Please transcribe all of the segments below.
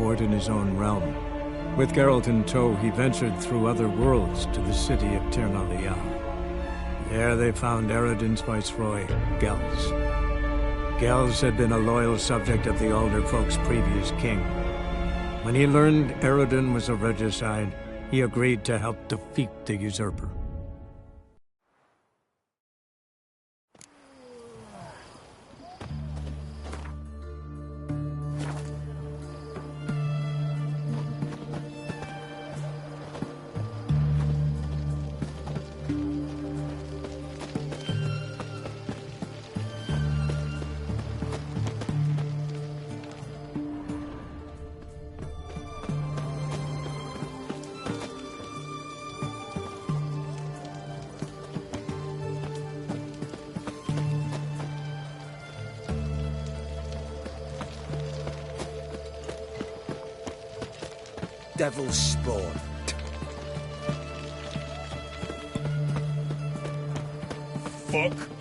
support in his own realm. With Geralt in tow, he ventured through other worlds to the city of Tirnalia. There they found Eredin's viceroy, Gels. Gels had been a loyal subject of the Alder folk's previous king. When he learned Eredin was a regicide, he agreed to help defeat the usurper. Devil's spawn. Fuck.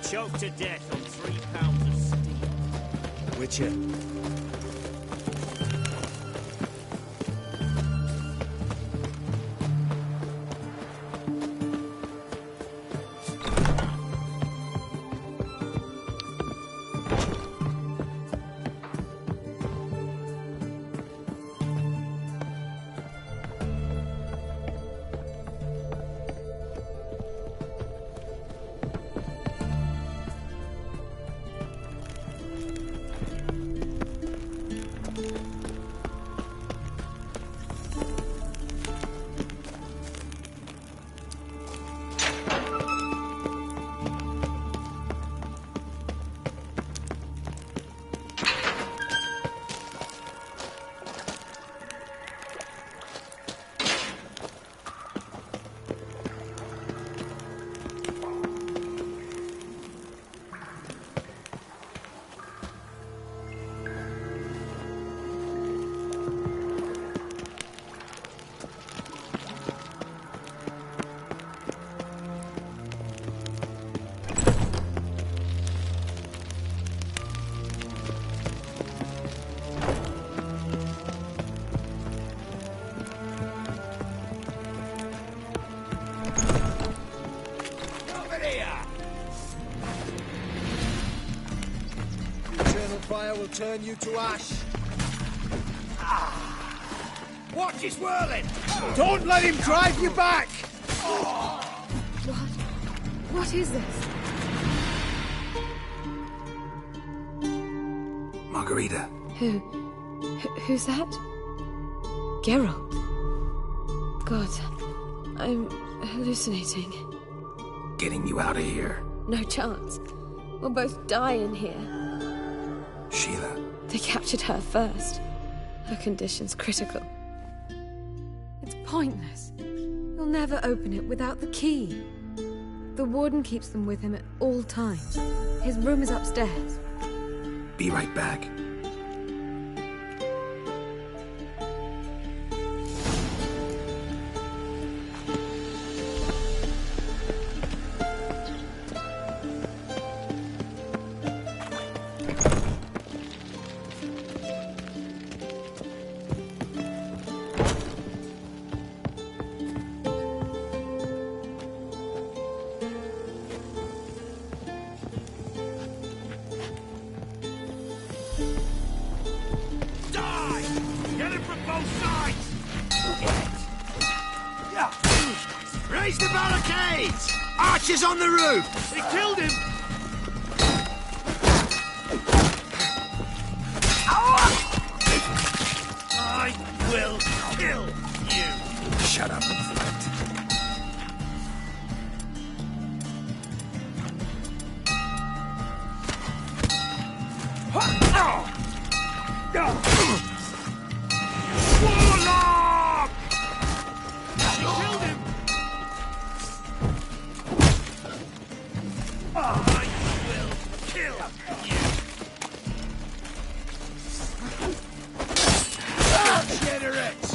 Choked to death on 3 pounds of steel. Witcher. Fire will turn you to ash. Watch his whirling! Don't let him drive you back! What is this? Margarita. Who's that? Geralt. God, I'm hallucinating. Getting you out of here. No chance. We'll both die in here. Sheila. They captured her first. Her condition's critical. It's pointless. He'll never open it without the key. The warden keeps them with him at all times. His room is upstairs. Be right back. Raise the barricades! Archers on the roof! They killed him! I will kill you! Shut up and fight. Warlock! They killed him! I will kill you! Degenerates!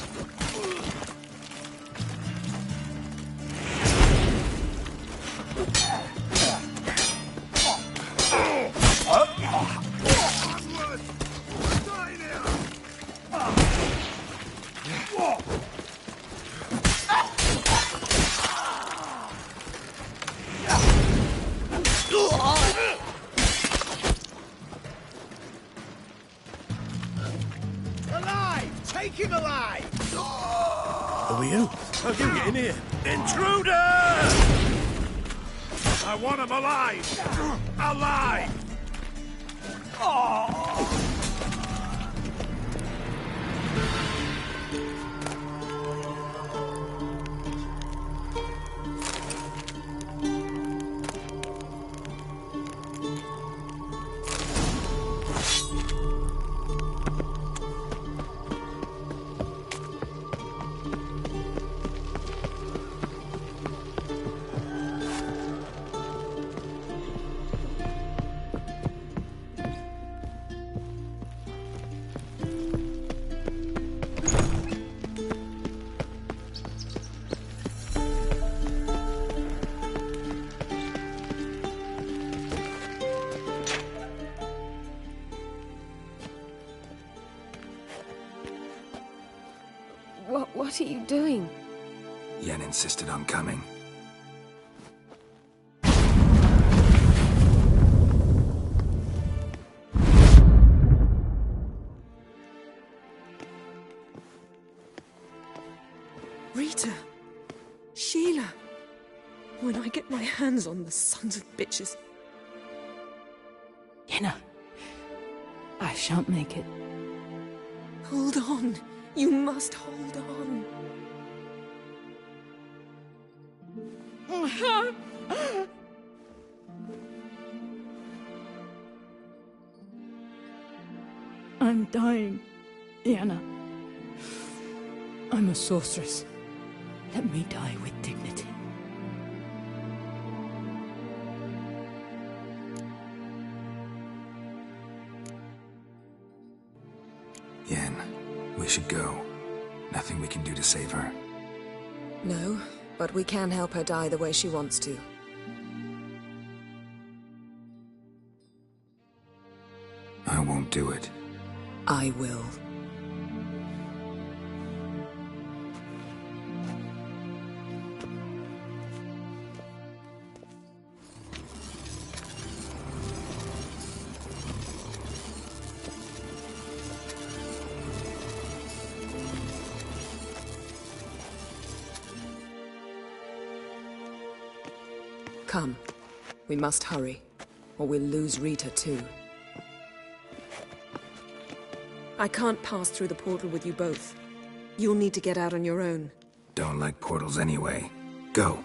Alive! Take him alive! Who are you? How can you get in here? Intruder! I want him alive! Alive! What are you doing? Yen insisted on coming. Rita! Sheila! When I get my hands on the sons of bitches. Yenna, I shan't make it. Hold on. You must hold on. I'm dying, Yenna. I'm a sorceress. Let me die with dignity. Yen, we should go. Nothing we can do to save her. No, but we can help her die the way she wants to. I won't do it. I will. Come. We must hurry, or we'll lose Rita too. I can't pass through the portal with you both. You'll need to get out on your own. Don't like portals anyway. Go.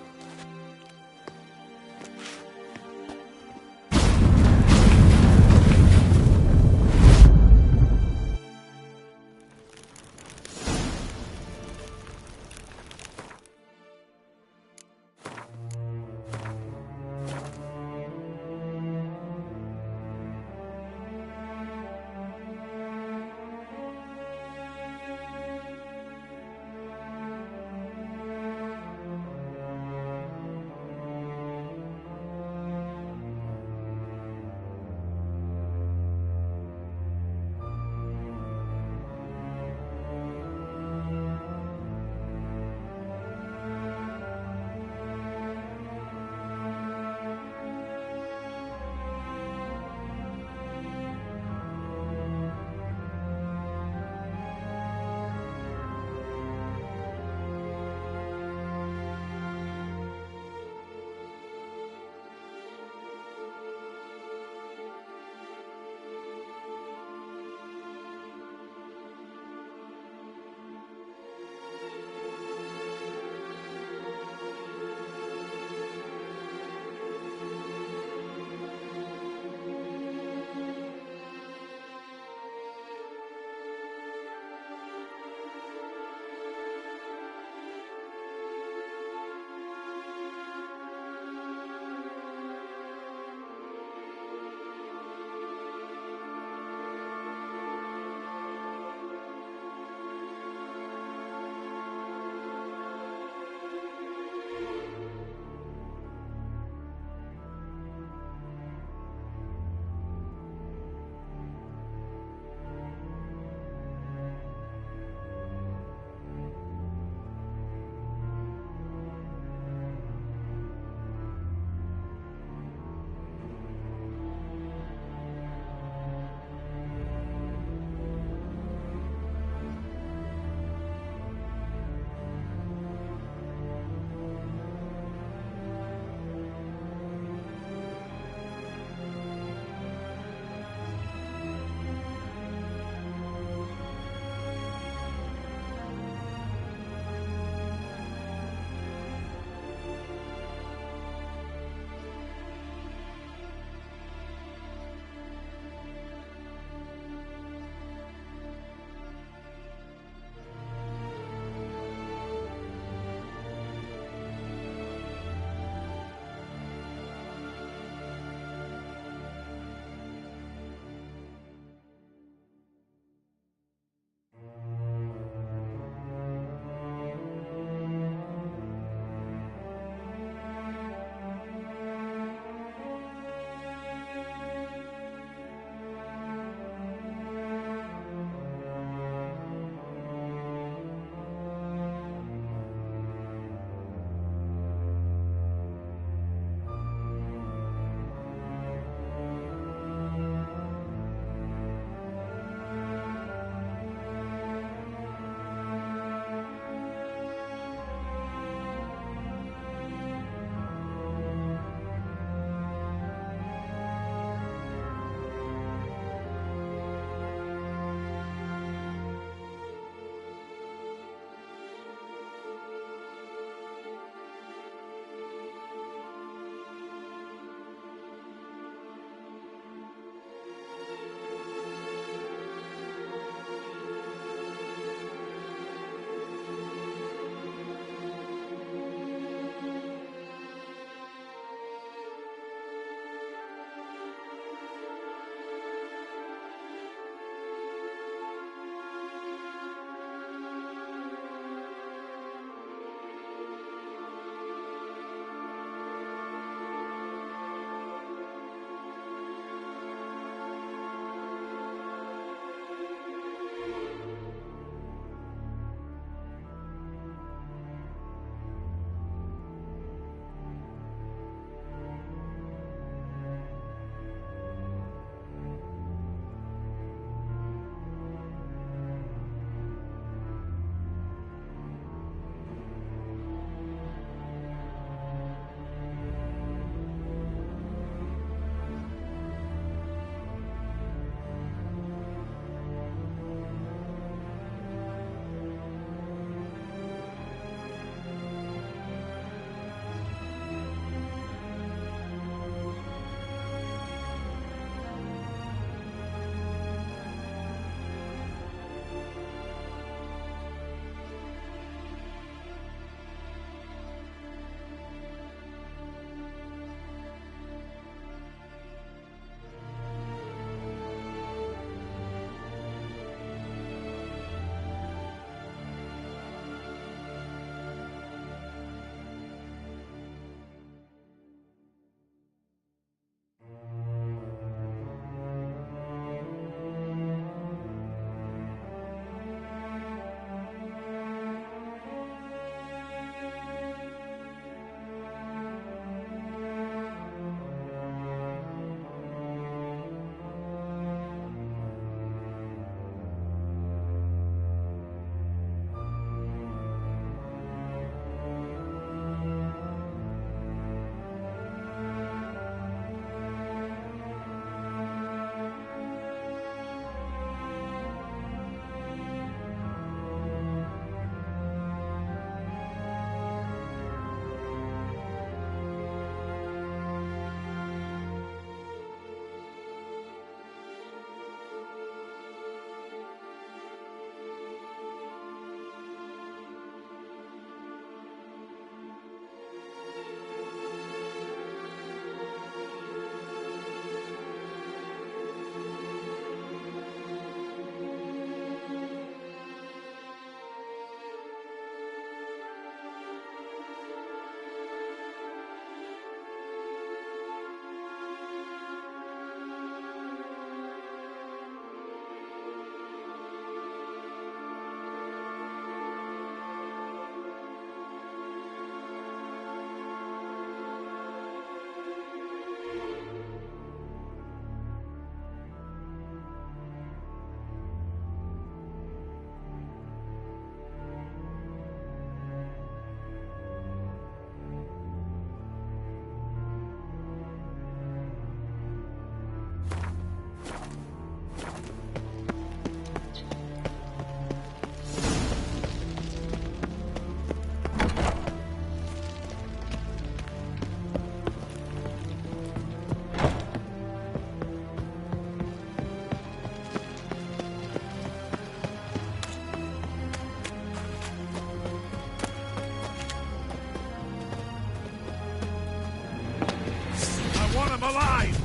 want him alive!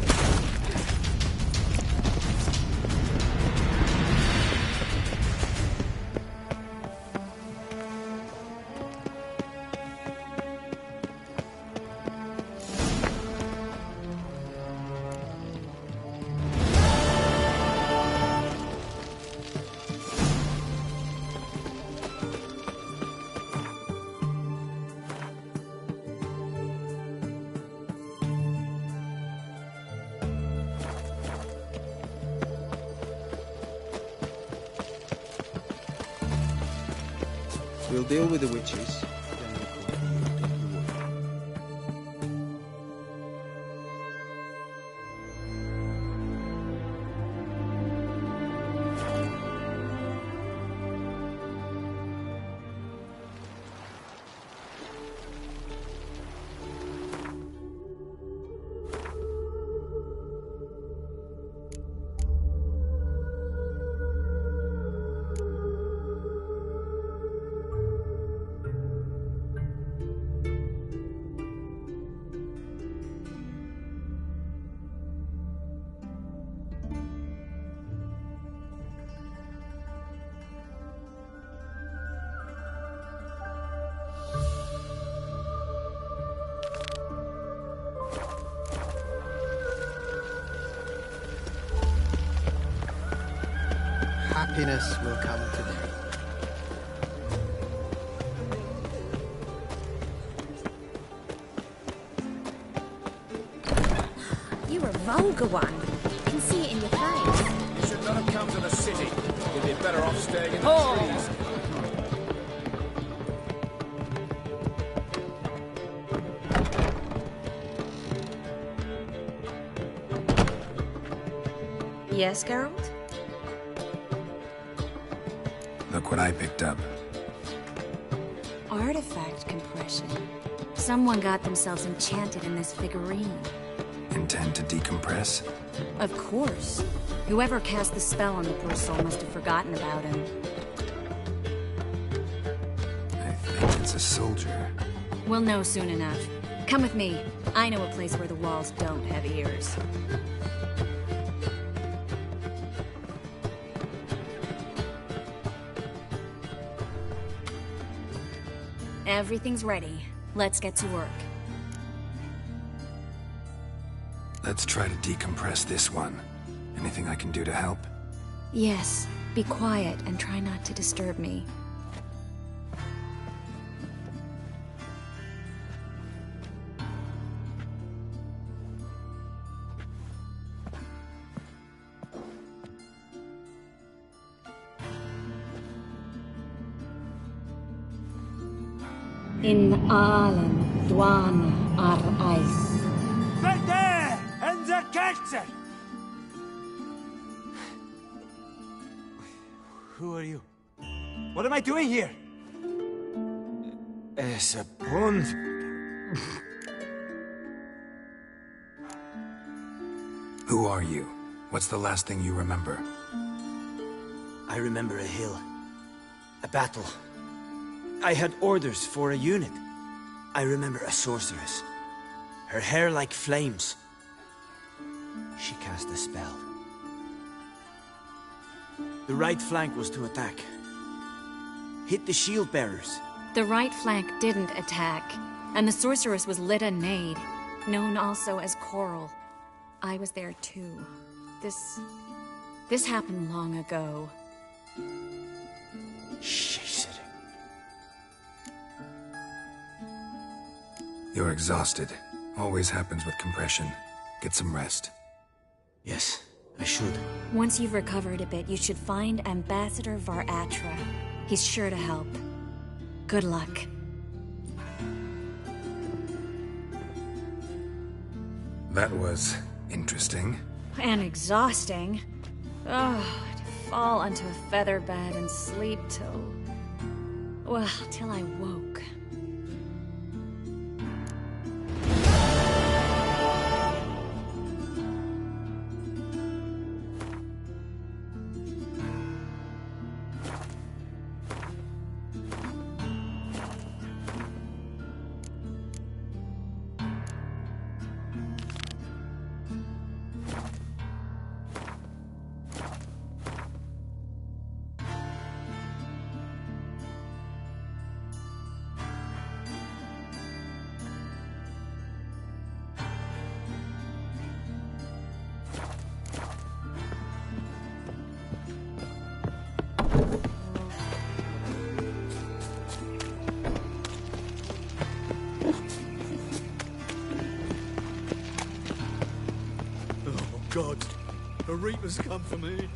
We'll deal with the witches. Then we'll come for you, don't you worry. Happiness will come today. You're a vulgar one. I can see it in your face. You should not have come to the city. You'd be better off staying in the trees. Yes, Geralt? Look what I picked up. Artifact compression. Someone got themselves enchanted in this figurine. Intend to decompress? Of course. Whoever cast the spell on the poor soul must have forgotten about him. I think it's a soldier. We'll know soon enough. Come with me. I know a place where the walls don't have ears. Everything's ready. Let's get to work. Let's try to decompress this one. Anything I can do to help? Yes. Be quiet and try not to disturb me. In Aalen, Dwana, ar Eis. There! And the catcher! Who are you? What am I doing here? Es a pond. Who are you? What's the last thing you remember? I remember a hill. A battle. I had orders for a unit. I remember a sorceress. Her hair like flames. She cast a spell. The right flank was to attack. Hit the shield bearers. The right flank didn't attack, and the sorceress was Lita Nade, known also as Coral. I was there too. This happened long ago. You're exhausted. Always happens with compression. Get some rest. Yes, I should. Once you've recovered a bit, you should find Ambassador Varatra. He's sure to help. Good luck. That was interesting. And exhausting. Oh, to fall onto a feather bed and sleep till... well, till I woke. God, the Reapers come for me.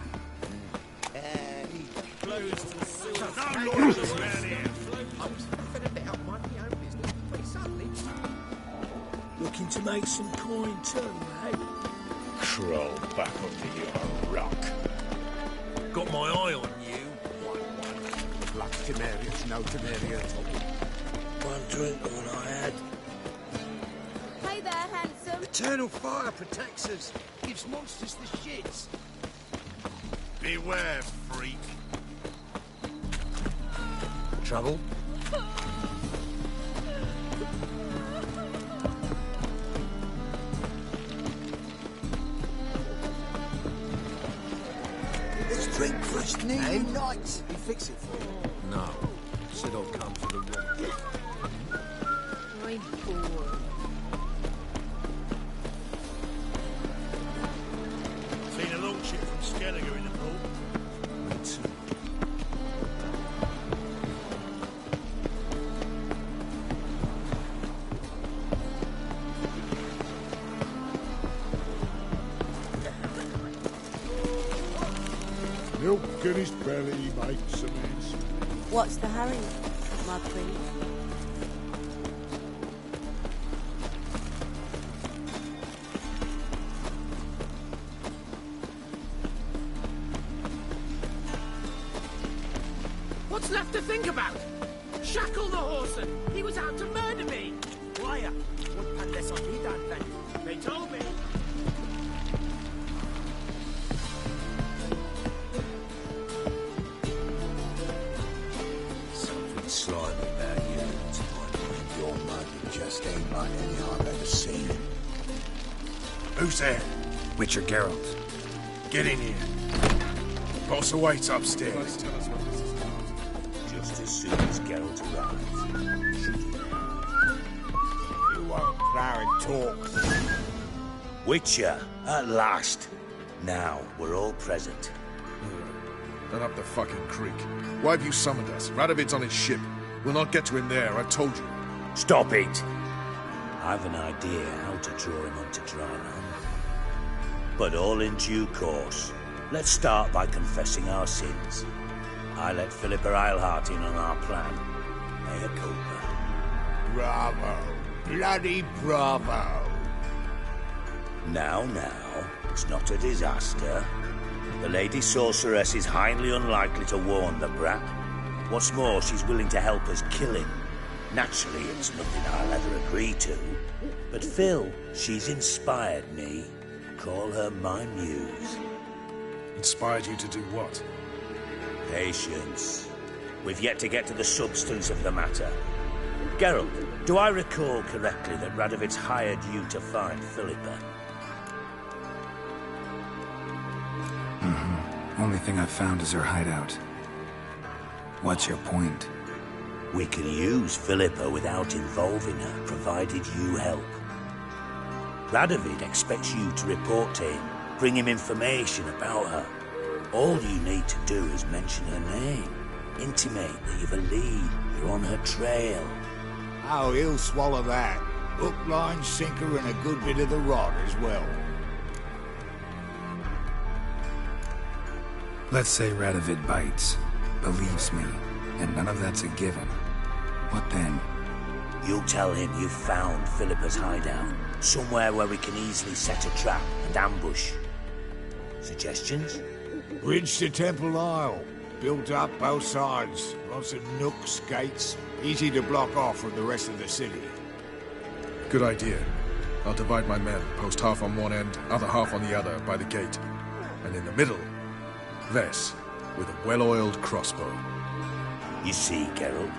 Looking to make some coin too, eh? Crawl back onto your rock. Got my eye on you. Black Temerians, no Temeria at all. One drink, all I had. Hey there, handsome. Eternal fire protects us. Gives monsters the shits. Beware, freak. Trouble? Let's drink first, needy nights. He fix it for you. No. Said I'll come for the wrong. I'm bored. Seen a long ship from Skelliger in the port. Me too. Milk in his belly makes a mess. What's the hurry, my prince? What's left to think about? Shackle the horseman. He was out to murder me. Liar! What pan this on me, then? They told me. Something slimy about you. It's like your mug. It just ain't like any I've ever seen. Who's there? Witcher Geralt. Get in here. Boss awaits upstairs. Just as soon as Geralt arrives, shoot him. You won't plough and talk. Witcher, at last. Now we're all present. Then up the fucking creek. Why have you summoned us? Radovid's on his ship. We'll not get to him there, I told you. Stop it! I've an idea how to draw him onto dry land. But all in due course. Let's start by confessing our sins. I let Philippa Eilhart in on our plan. Mea culpa. Bravo. Bloody bravo. Now, it's not a disaster. The Lady Sorceress is highly unlikely to warn the brat. What's more, she's willing to help us kill him. Naturally, it's nothing I'll ever agree to. But Phil, she's inspired me. Call her my muse. Inspired you to do what? Patience. We've yet to get to the substance of the matter. Geralt, do I recall correctly that Radovid's hired you to find Philippa? Only thing I've found is her hideout. What's your point? We can use Philippa without involving her, provided you help. Radovid expects you to report to him, bring him information about her. All you need to do is mention her name. Intimate that you've a lead, you're on her trail. Oh, he'll swallow that. Hook, line, sinker, and a good bit of the rod as well. Let's say Radovid bites, believes me, and none of that's a given. What then? You'll tell him you've found Philippa's hideout, somewhere where we can easily set a trap and ambush. Suggestions? Bridge to Temple Isle. Built up both sides. Lots of nooks, gates. Easy to block off from the rest of the city. Good idea. I'll divide my men, post half on one end, other half on the other, by the gate. And in the middle, Vess, with a well-oiled crossbow. You see, Geralt,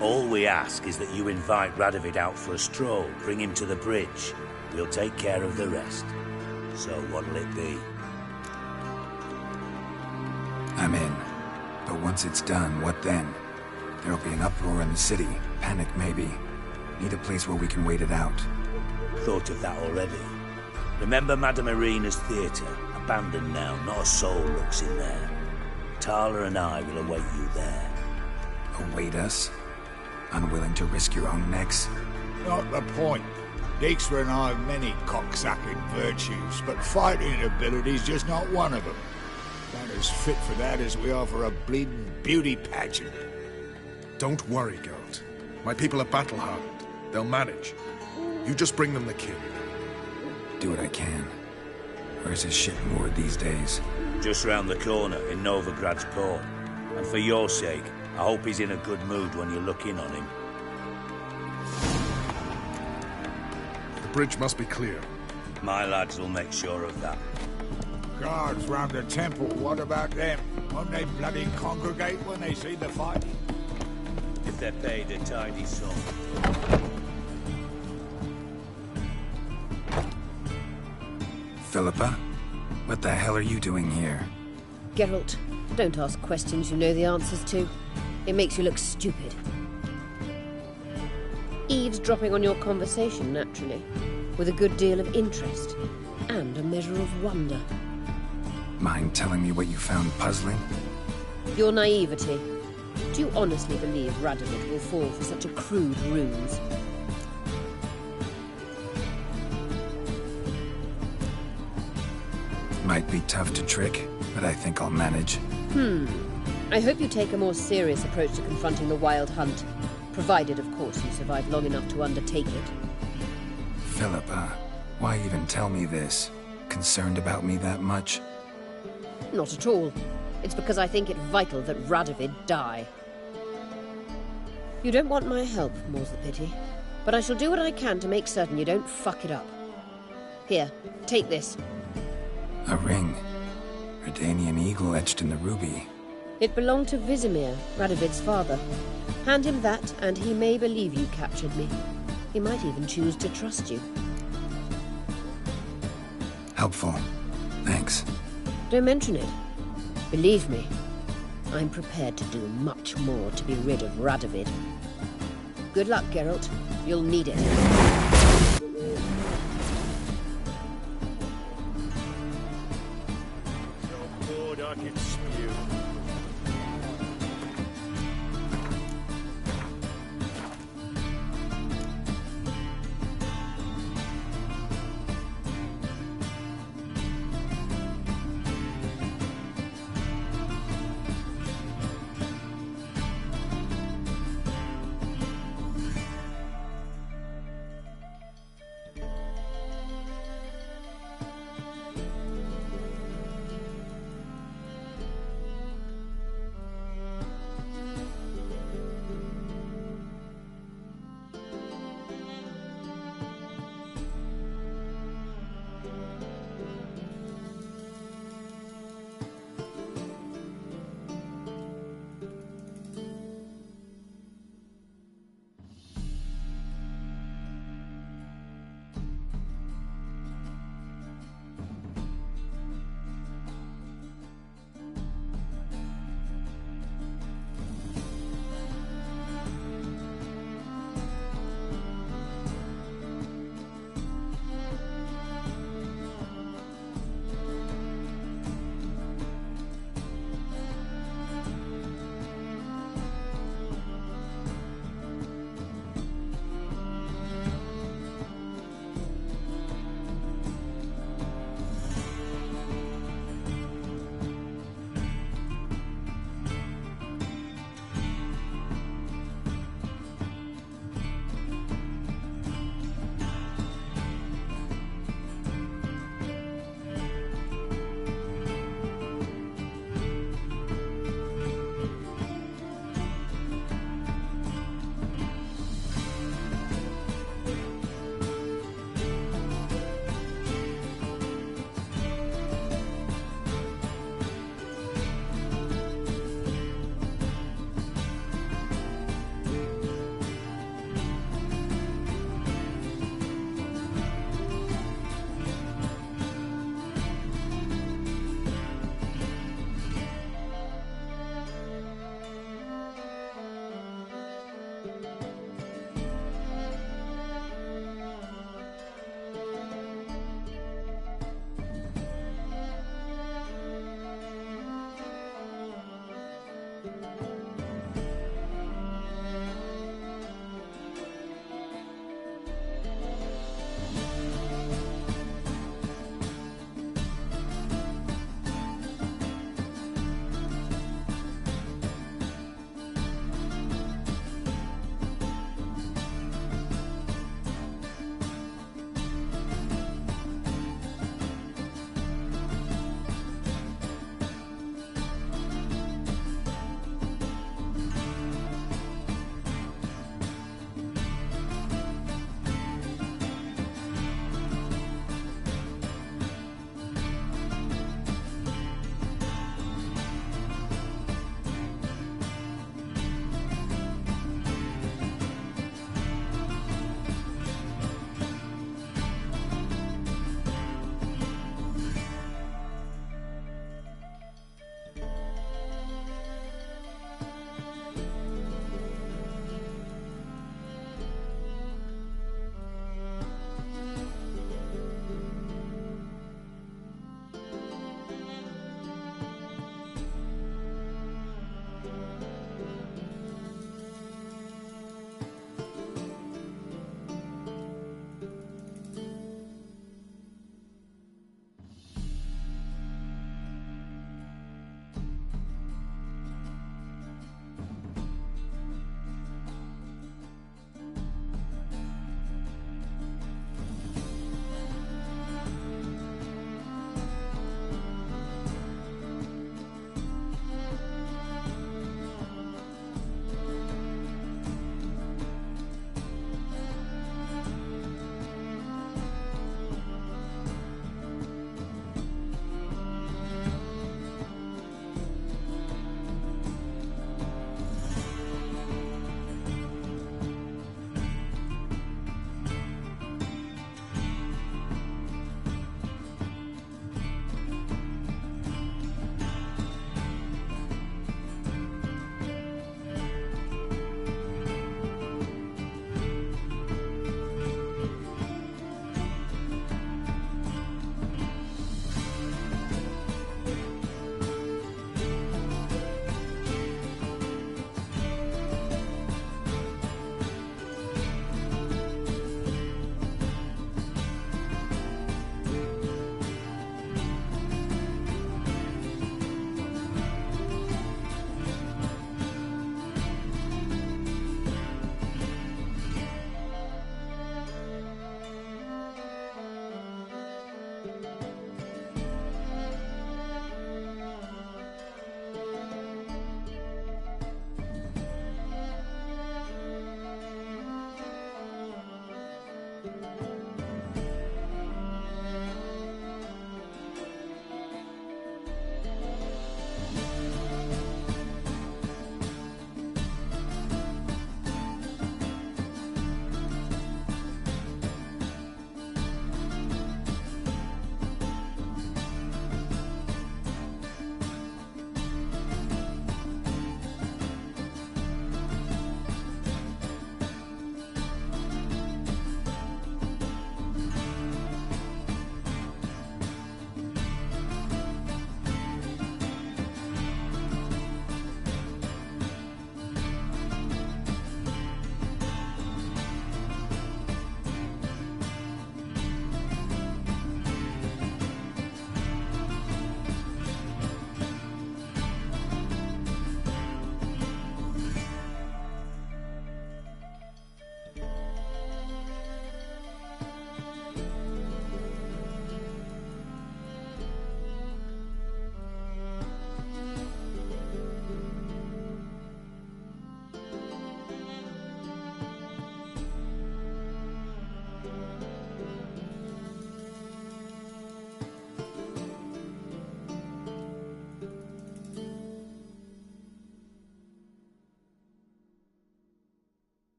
all we ask is that you invite Radovid out for a stroll, bring him to the bridge. We'll take care of the rest. So what'll it be? I'm in. But once it's done, what then? There'll be an uproar in the city. Panic, maybe. Need a place where we can wait it out. Thought of that already. Remember Madame Irina's theatre? Abandoned now, not a soul looks in there. Tala and I will await you there. Await us? Unwilling to risk your own necks? Not the point. Dijkstra and I have many cocksucking virtues, but fighting ability's just not one of them. Not as fit for that as we are for a bleeding beauty pageant. Don't worry, Geralt. My people are battle-hardened. They'll manage. You just bring them the king. Do what I can. Where's his ship moored these days? Just round the corner in Novigrad's port. And for your sake, I hope he's in a good mood when you look in on him. The bridge must be clear. My lads will make sure of that. Guards round the temple, what about them? Won't they bloody congregate when they see the fight? If they're paid a tidy sum. Philippa? What the hell are you doing here? Geralt, don't ask questions you know the answers to. It makes you look stupid. Eavesdropping on your conversation, naturally, with a good deal of interest, and a measure of wonder. Mind telling me what you found puzzling? Your naivety. Do you honestly believe Radovid will fall for such a crude ruse? Might be tough to trick, but I think I'll manage. I hope you take a more serious approach to confronting the Wild Hunt. Provided, of course, you survive long enough to undertake it. Philippa, why even tell me this? Concerned about me that much? Not at all. It's because I think it vital that Radovid die. You don't want my help, more's the pity. But I shall do what I can to make certain you don't fuck it up. Here, take this. A ring. Redanian eagle etched in the ruby. It belonged to Vizimir, Radovid's father. Hand him that, and he may believe you captured me. He might even choose to trust you. Helpful. Thanks. Don't mention it. Believe me, I'm prepared to do much more to be rid of Radovid. Good luck, Geralt. You'll need it. So bored I can spew.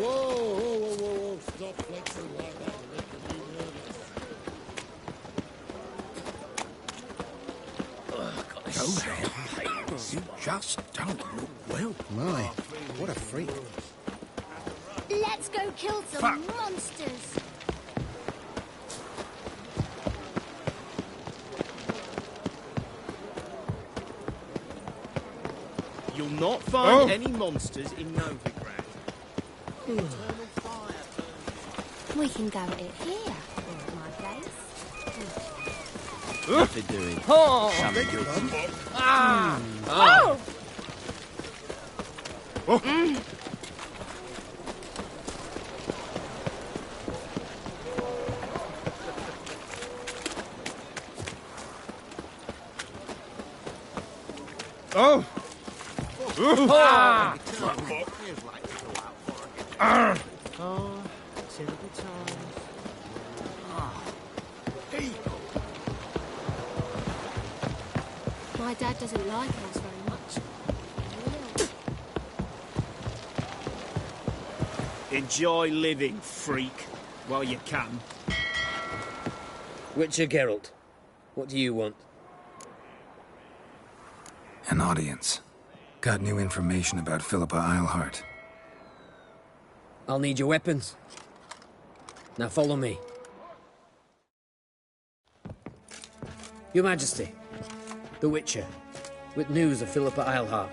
Whoa! Stop flexing like that. You just don't look well. My, what a freak. Let's go kill some monsters. You'll not find any monsters in Novigrad. We can go at it here, or at my place. What they're doing? Oh! Something good. Ah! Oh! Oh! Ah! Oh, typical times. My dad doesn't like us very much. Enjoy living, freak, while you can. Witcher Geralt, what do you want? An audience. Got new information about Philippa Eilhart. I'll need your weapons. Now follow me. Your Majesty, the Witcher, with news of Philippa Eilhart.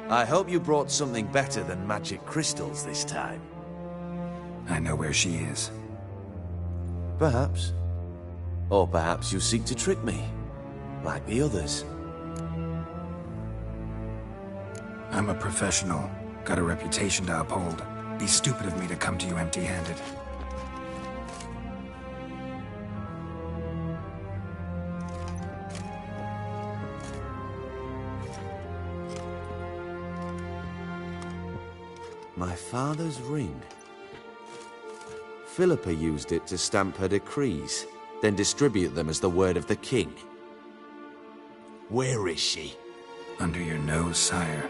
I hope you brought something better than magic crystals this time. I know where she is. Perhaps. Or perhaps you seek to trick me, like the others. I'm a professional. Got a reputation to uphold. Be stupid of me to come to you empty-handed. My father's ring. Philippa used it to stamp her decrees, then distribute them as the word of the king. Where is she? Under your nose, sire.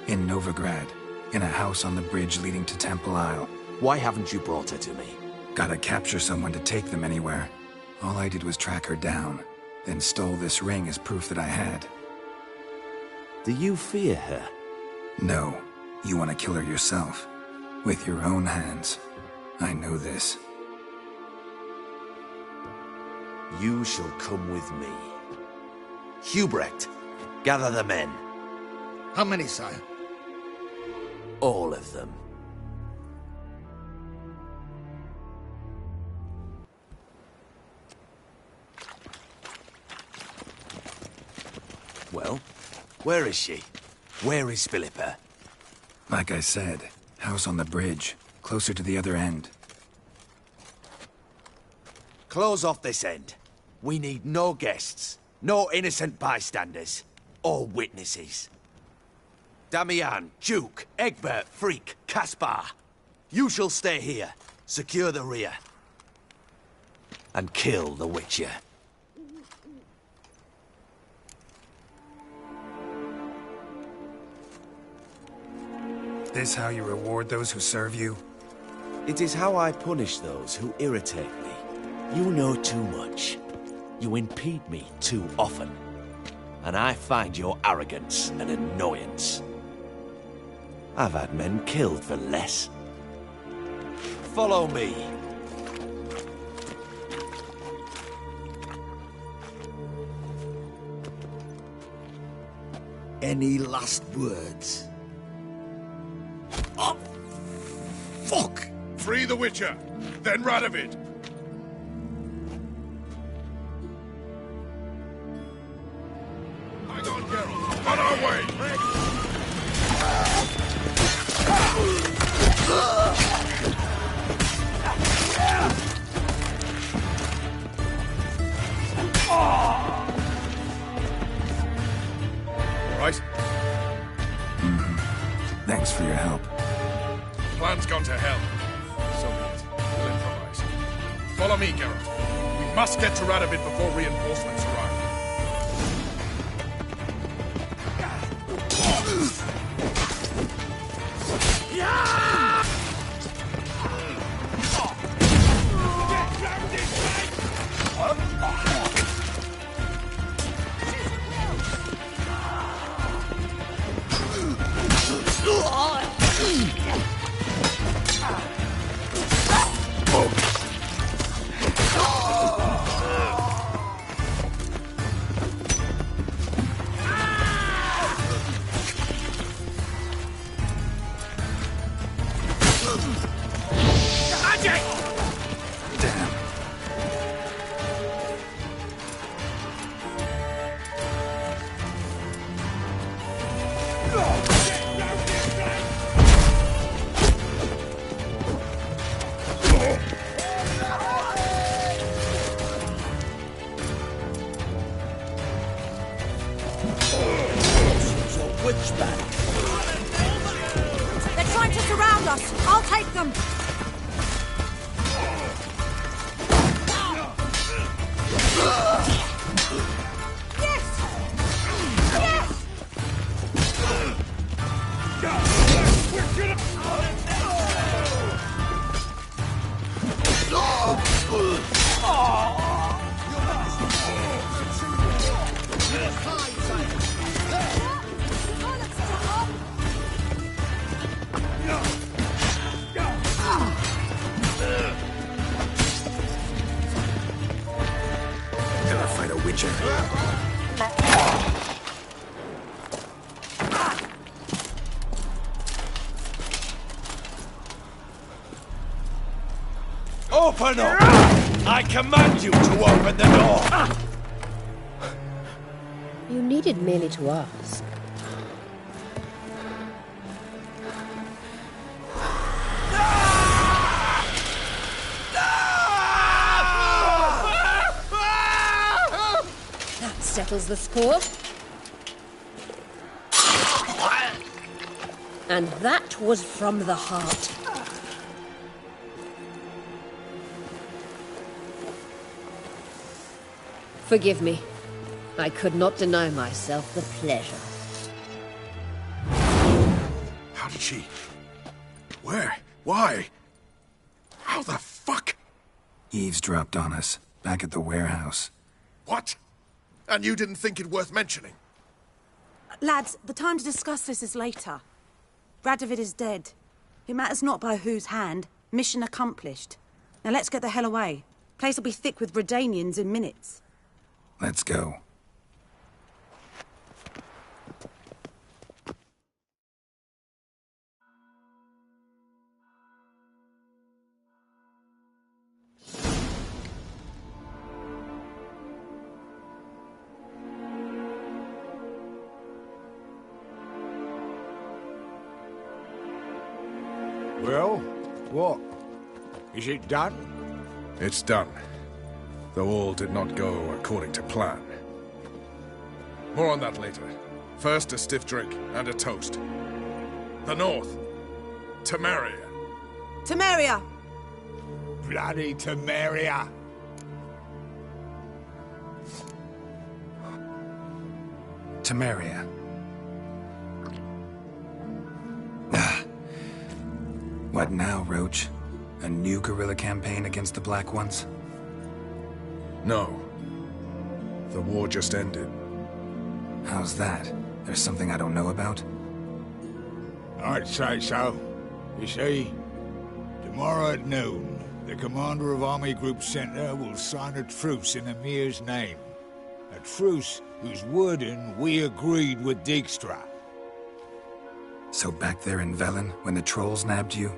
In Novigrad. In a house on the bridge leading to Temple Isle. Why haven't you brought her to me? Gotta capture someone to take them anywhere. All I did was track her down, then stole this ring as proof that I had. Do you fear her? No. You want to kill her yourself. With your own hands. I know this. You shall come with me. Hubrecht, gather the men. How many, sire? All of them. Well, where is she? Where is Philippa? Like I said, house on the bridge, closer to the other end. Close off this end. We need no guests, no innocent bystanders, or witnesses. Damian, Duke, Egbert, Freak, Caspar. You shall stay here, secure the rear, and kill the Witcher. This how you reward those who serve you? It is how I punish those who irritate me. You know too much. You impede me too often. And I find your arrogance an annoyance. I've had men killed for less. Follow me. Any last words? Oh, fuck! Free the Witcher, then Radovid. Hang on, Geralt. On our way! All right? Thanks for your help. Plan's gone to hell. So be it. We'll improvise. Follow me, Geralt. We must get to Radovid before reinforcements arrive. They're trying to surround us. I'll take them. Gonna fight a witcher. Open up! I command you to open the door! You needed merely to ask. That settles the score. And that was from the heart. Forgive me. I could not deny myself the pleasure. How did she... Where? Why? How the fuck? Eavesdropped on us, back at the warehouse. What? And you didn't think it worth mentioning? Lads, the time to discuss this is later. Radovid is dead. It matters not by whose hand. Mission accomplished. Now let's get the hell away. Place will be thick with Redanians in minutes. Let's go. Well, what? Is it done? It's done. Though all did not go according to plan. More on that later. First, a stiff drink and a toast. The North. Temeria. Temeria! Bloody Temeria! Temeria. What now, Roach? A new guerrilla campaign against the Black Ones? No. The war just ended. How's that? There's something I don't know about? I'd say so. You see, tomorrow at noon, the commander of Army Group Center will sign a truce in Emir's name. A truce whose wording we agreed with Dijkstra. So back there in Velen, when the trolls nabbed you?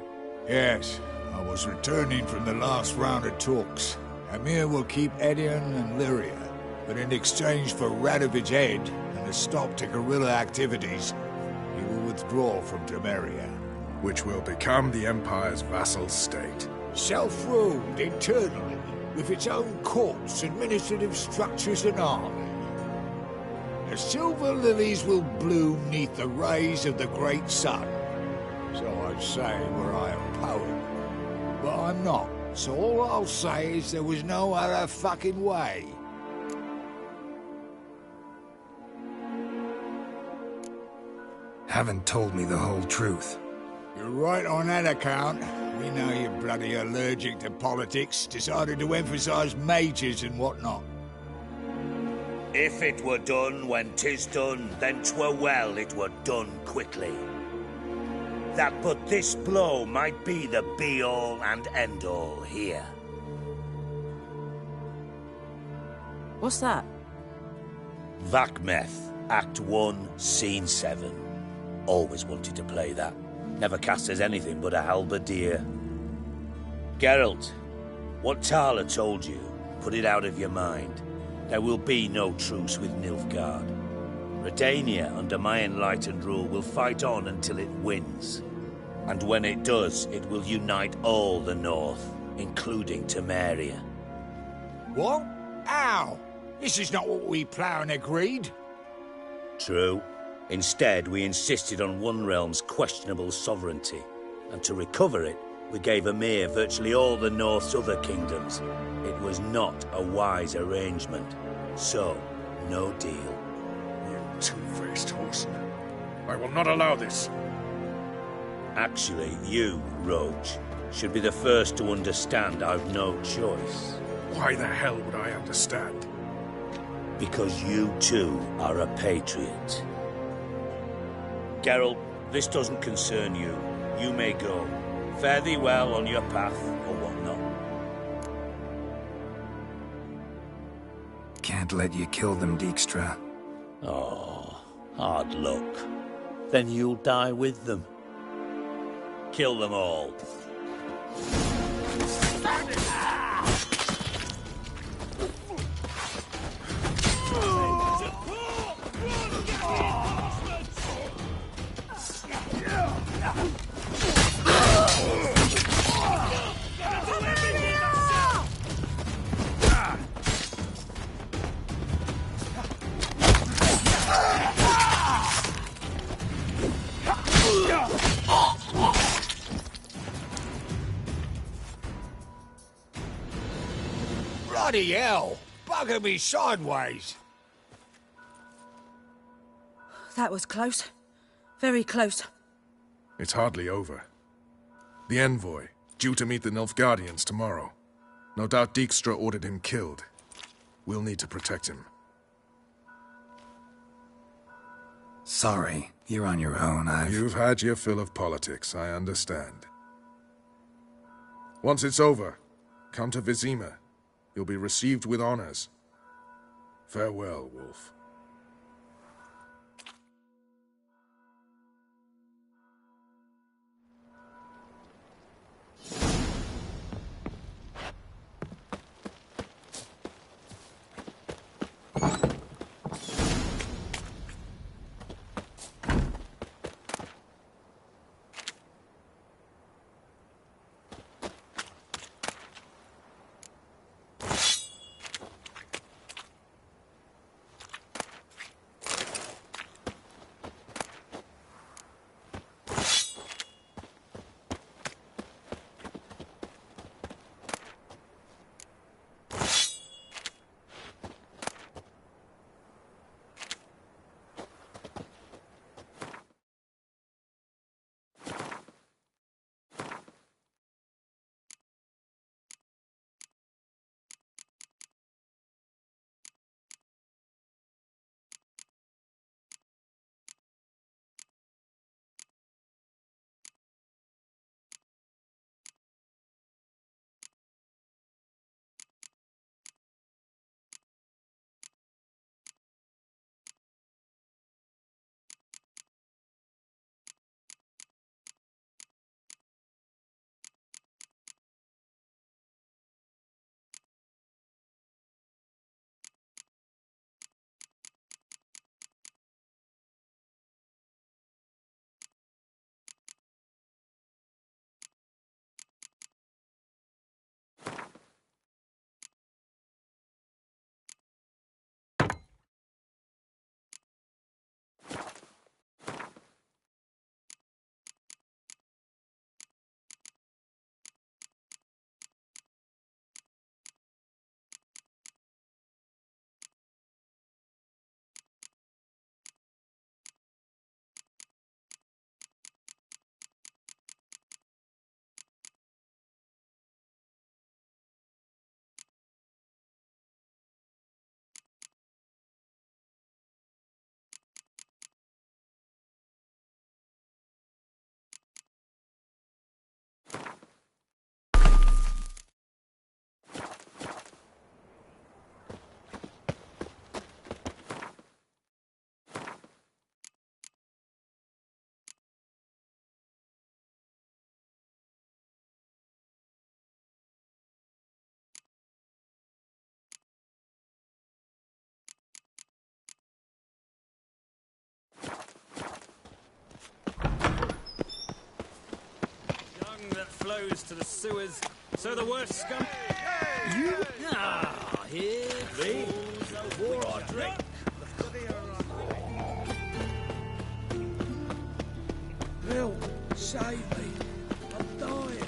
Yes, I was returning from the last round of talks. Emir will keep Edion and Lyria, but in exchange for Radovid's head and a stop to guerrilla activities, he will withdraw from Temeria. Which will become the Empire's vassal state. Self-ruled internally, with its own courts, administrative structures and army. The silver lilies will bloom neath the rays of the great sun. So I'd say were I a poet. But I'm not, so all I'll say is there was no other fucking way. Haven't told me the whole truth. You're right on that account. We know you're bloody allergic to politics, decided to emphasize majors and whatnot. If it were done when 'tis done, then 'twere well it were done quickly. That but this blow might be the be-all and end-all here. What's that? Vakmeth, Act 1, Scene 7. Always wanted to play that. Never cast as anything but a halberdier. Geralt, what Tala told you, put it out of your mind. There will be no truce with Nilfgaard. Redania, under my enlightened rule, will fight on until it wins. And when it does, it will unite all the North, including Temeria. What? How? This is not what we plough and agreed. True. Instead, we insisted on one realm's questionable sovereignty. And to recover it, we gave Emir virtually all the North's other kingdoms. It was not a wise arrangement. So, no deal. You two-faced horseman. I will not allow this. Actually, you, Roach, should be the first to understand I've no choice. Why the hell would I understand? Because you too are a patriot. Geralt, this doesn't concern you. You may go. Fare thee well on your path, or whatnot. Can't let you kill them, Dijkstra. Oh, hard luck. Then you'll die with them. Kill them all. Bloody hell! Bugger me sideways! That was close. Very close. It's hardly over. The envoy, due to meet the Nilfgaardians tomorrow. No doubt Dijkstra ordered him killed. We'll need to protect him. Sorry, you're on your own. You've had your fill of politics, I understand. Once it's over, come to Vizima. You'll be received with honors. Farewell, Wolf. flows to the sewers, so the worst scum... You... Ah, here falls a war I drink. Help! Save me! I'm dying!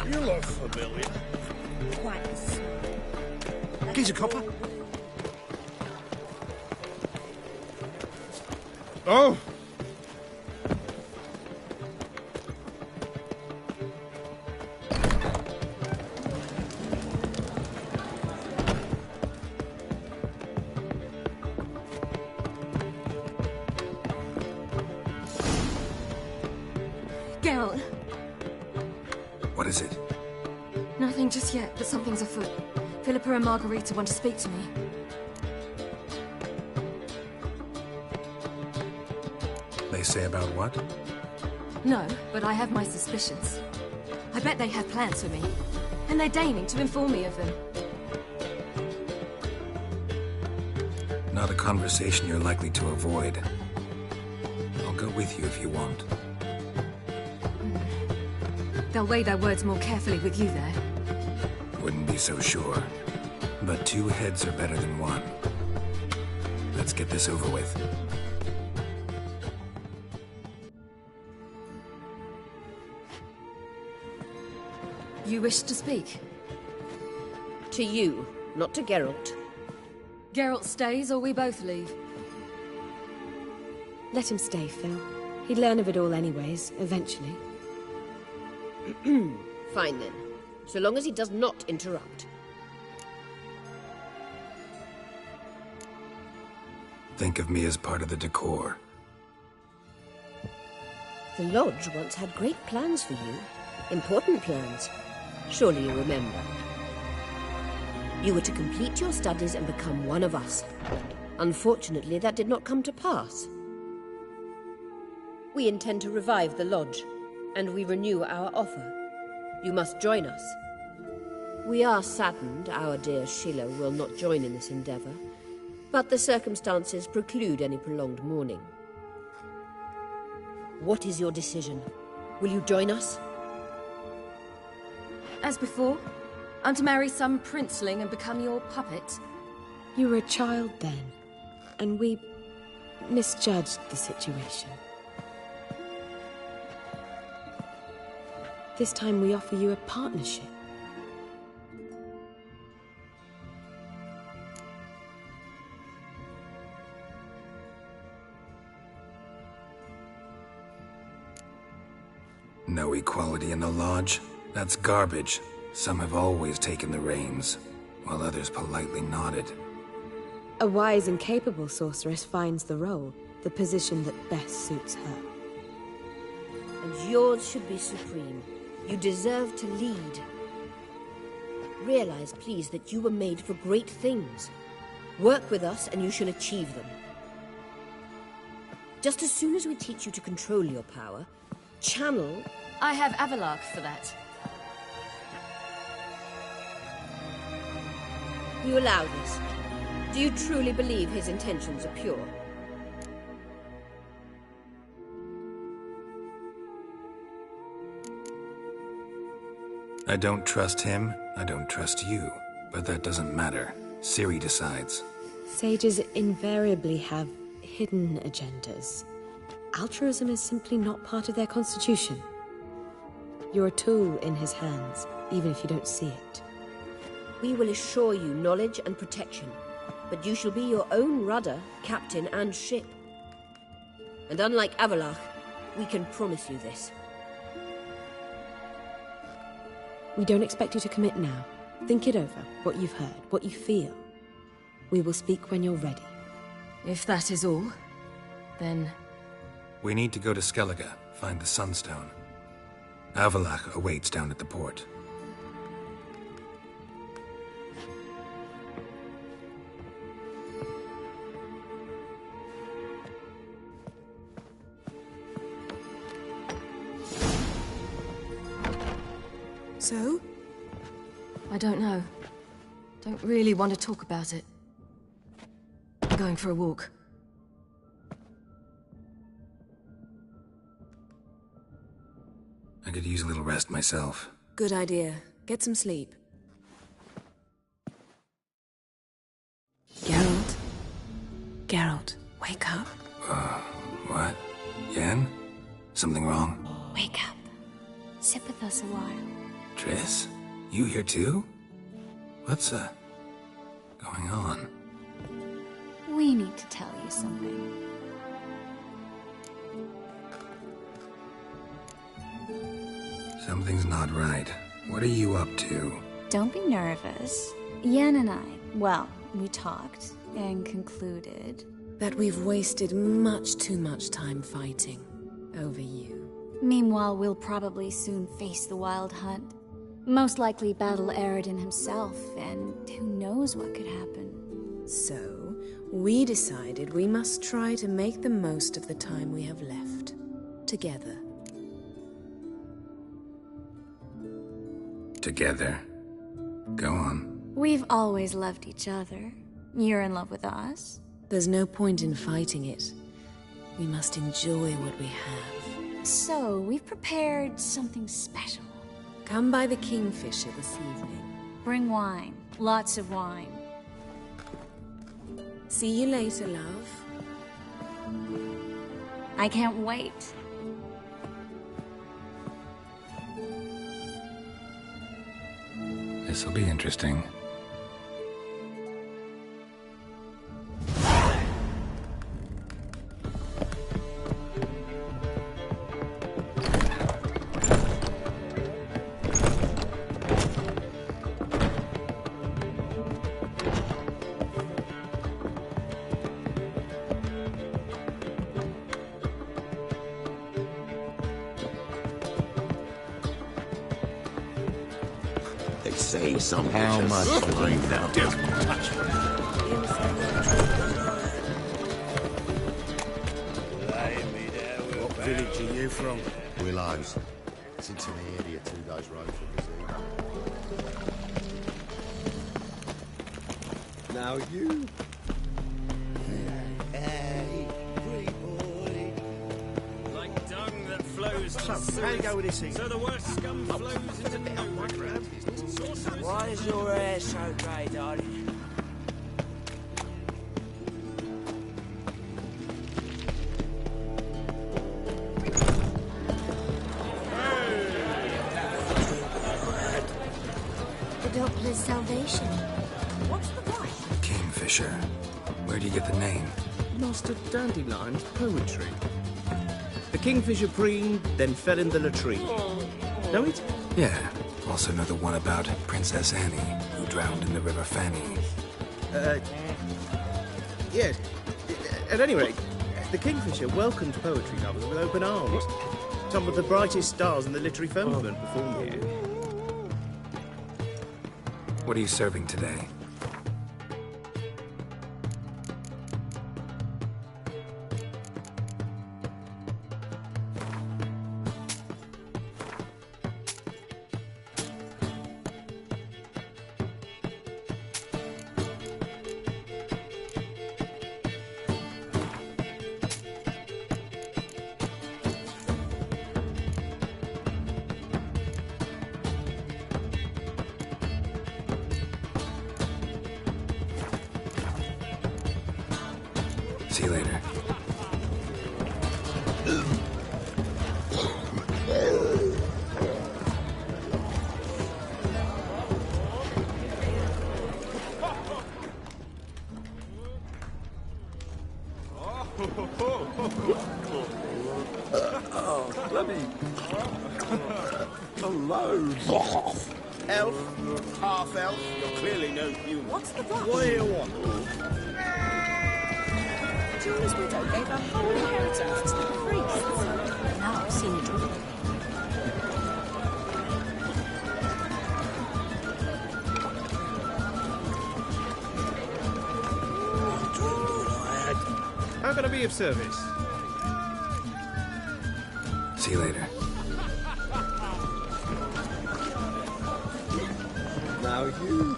You look familiar. Quite the smell. Here's a copper. Oh! Geralt. What is it? Nothing just yet, but something's afoot. Philippa and Margarita want to speak to me. They say about what? No, but I have my suspicions. I bet they have plans for me, and they're deigning to inform me of them. Not a conversation you're likely to avoid. I'll go with you if you want. They'll weigh their words more carefully with you there. Wouldn't be so sure. But two heads are better than one. Let's get this over with. You wish to speak? To you, not to Geralt. Geralt stays or we both leave? Let him stay, Phil. He'd learn of it all anyways, eventually. Fine then. So long as he does not interrupt. Think of me as part of the decor. The Lodge once had great plans for you. Important plans. Surely you remember. You were to complete your studies and become one of us. Unfortunately, that did not come to pass. We intend to revive the Lodge, and we renew our offer. You must join us. We are saddened our dear Sheila will not join in this endeavor, but the circumstances preclude any prolonged mourning. What is your decision? Will you join us? As before, I'm to marry some princeling and become your puppet. You were a child then, and we misjudged the situation. This time we offer you a partnership. No equality in the Lodge? That's garbage. Some have always taken the reins, while others politely nodded. A wise and capable sorceress finds the role, the position that best suits her. And yours should be supreme. You deserve to lead. Realize, please, that you were made for great things. Work with us and you shall achieve them. Just as soon as we teach you to control your power, channel... I have Avalark for that. You allow this? Do you truly believe his intentions are pure? I don't trust him, I don't trust you. But that doesn't matter. Ciri decides. Sages invariably have hidden agendas. Altruism is simply not part of their constitution. You're a tool in his hands, even if you don't see it. We will assure you knowledge and protection, but you shall be your own rudder, captain, and ship. And unlike Avallac'h, we can promise you this. We don't expect you to commit now. Think it over, what you've heard, what you feel. We will speak when you're ready. If that is all, then... We need to go to Skellige, find the Sunstone. Avallac'h awaits down at the port. So? I don't know. Don't really want to talk about it. I'm going for a walk. I could use a little rest myself. Good idea. Get some sleep. Geralt? Geralt, wake up. What? Yen? Something wrong? Wake up. Sit with us a while. Triss? You here too? What's, going on? We need to tell you something. Something's not right. What are you up to? Don't be nervous. Yen and I, well, we talked and concluded that we've wasted much too much time fighting over you. Meanwhile, we'll probably soon face the Wild Hunt. Most likely battle Eredin himself, and who knows what could happen. So, we decided we must try to make the most of the time we have left. Together. Together? Go on. We've always loved each other. You're in love with us? There's no point in fighting it. We must enjoy what we have. So, we've prepared something special. Come by the Kingfisher this evening. Bring wine. Lots of wine. See you later, love. I can't wait. This'll be interesting. How much for you now? What village are you from? Willows. It's into the area, 2 days' road from the Now you. Hey, pretty boy. Like dung that flows to the How you go with this thing? so the worst scum flows into no background. Why is your hair so grey, darling? The Doppler's salvation. What's the right? Kingfisher. Where do you get the name? Master Dandelion's poetry. The Kingfisher preened, then fell in the latrine. Know it? Yeah. Also know the one about Princess Annie, who drowned in the River Fanny. Yes. At any rate, the Kingfisher welcomed poetry lovers with open arms. Some of the brightest stars in the literary firmament performed here. What are you serving today? See you later. alone. Elf, half-elf, you're clearly no human. What's the rush? What do you want? Julia's widow gave her whole inheritance to the priests. Now I've seen it all. How can I be of service? See you later. Now you...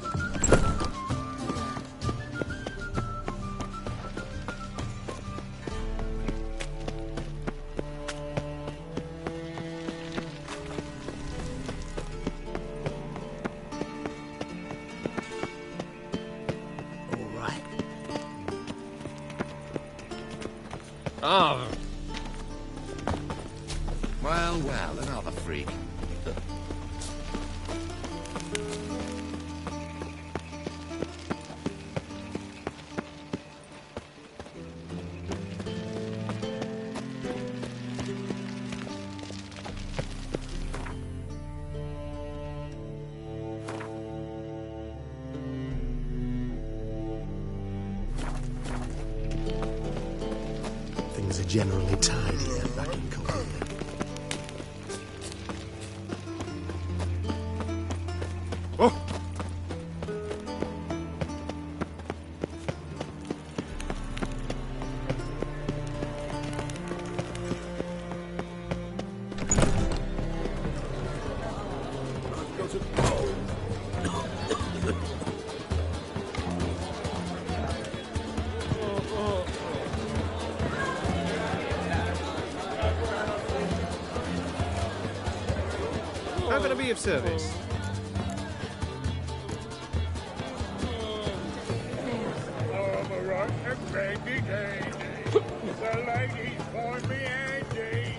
Ah. Well, well, another freak. Things are generally tidier back in Colonial. Oh! How can I be of service? The ladies find me handy.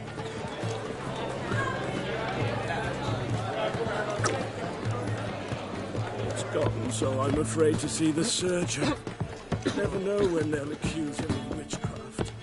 It's gotten so I'm afraid to see the surgeon. Never know when they'll accuse him of witchcraft.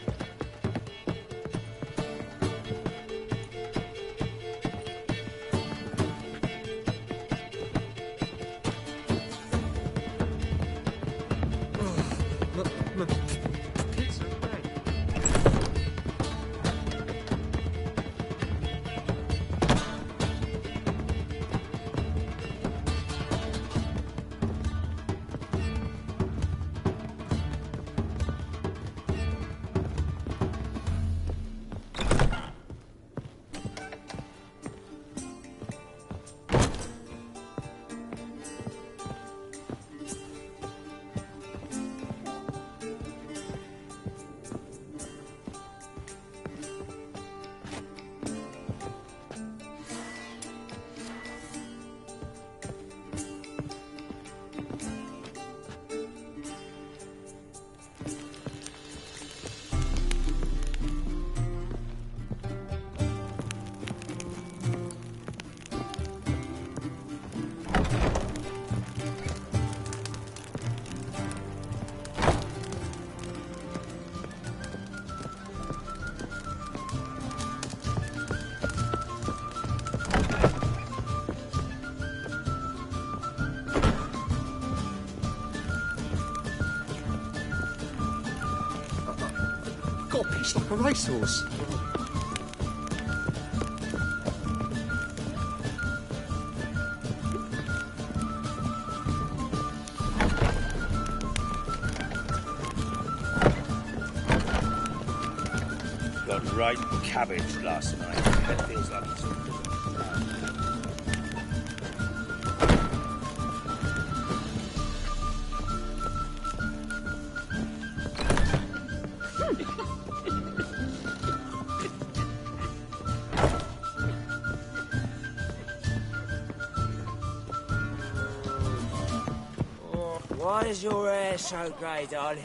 Got pissed like a racehorse. Got right cabbage last night. That feels like it's Why is your hair so grey, darling?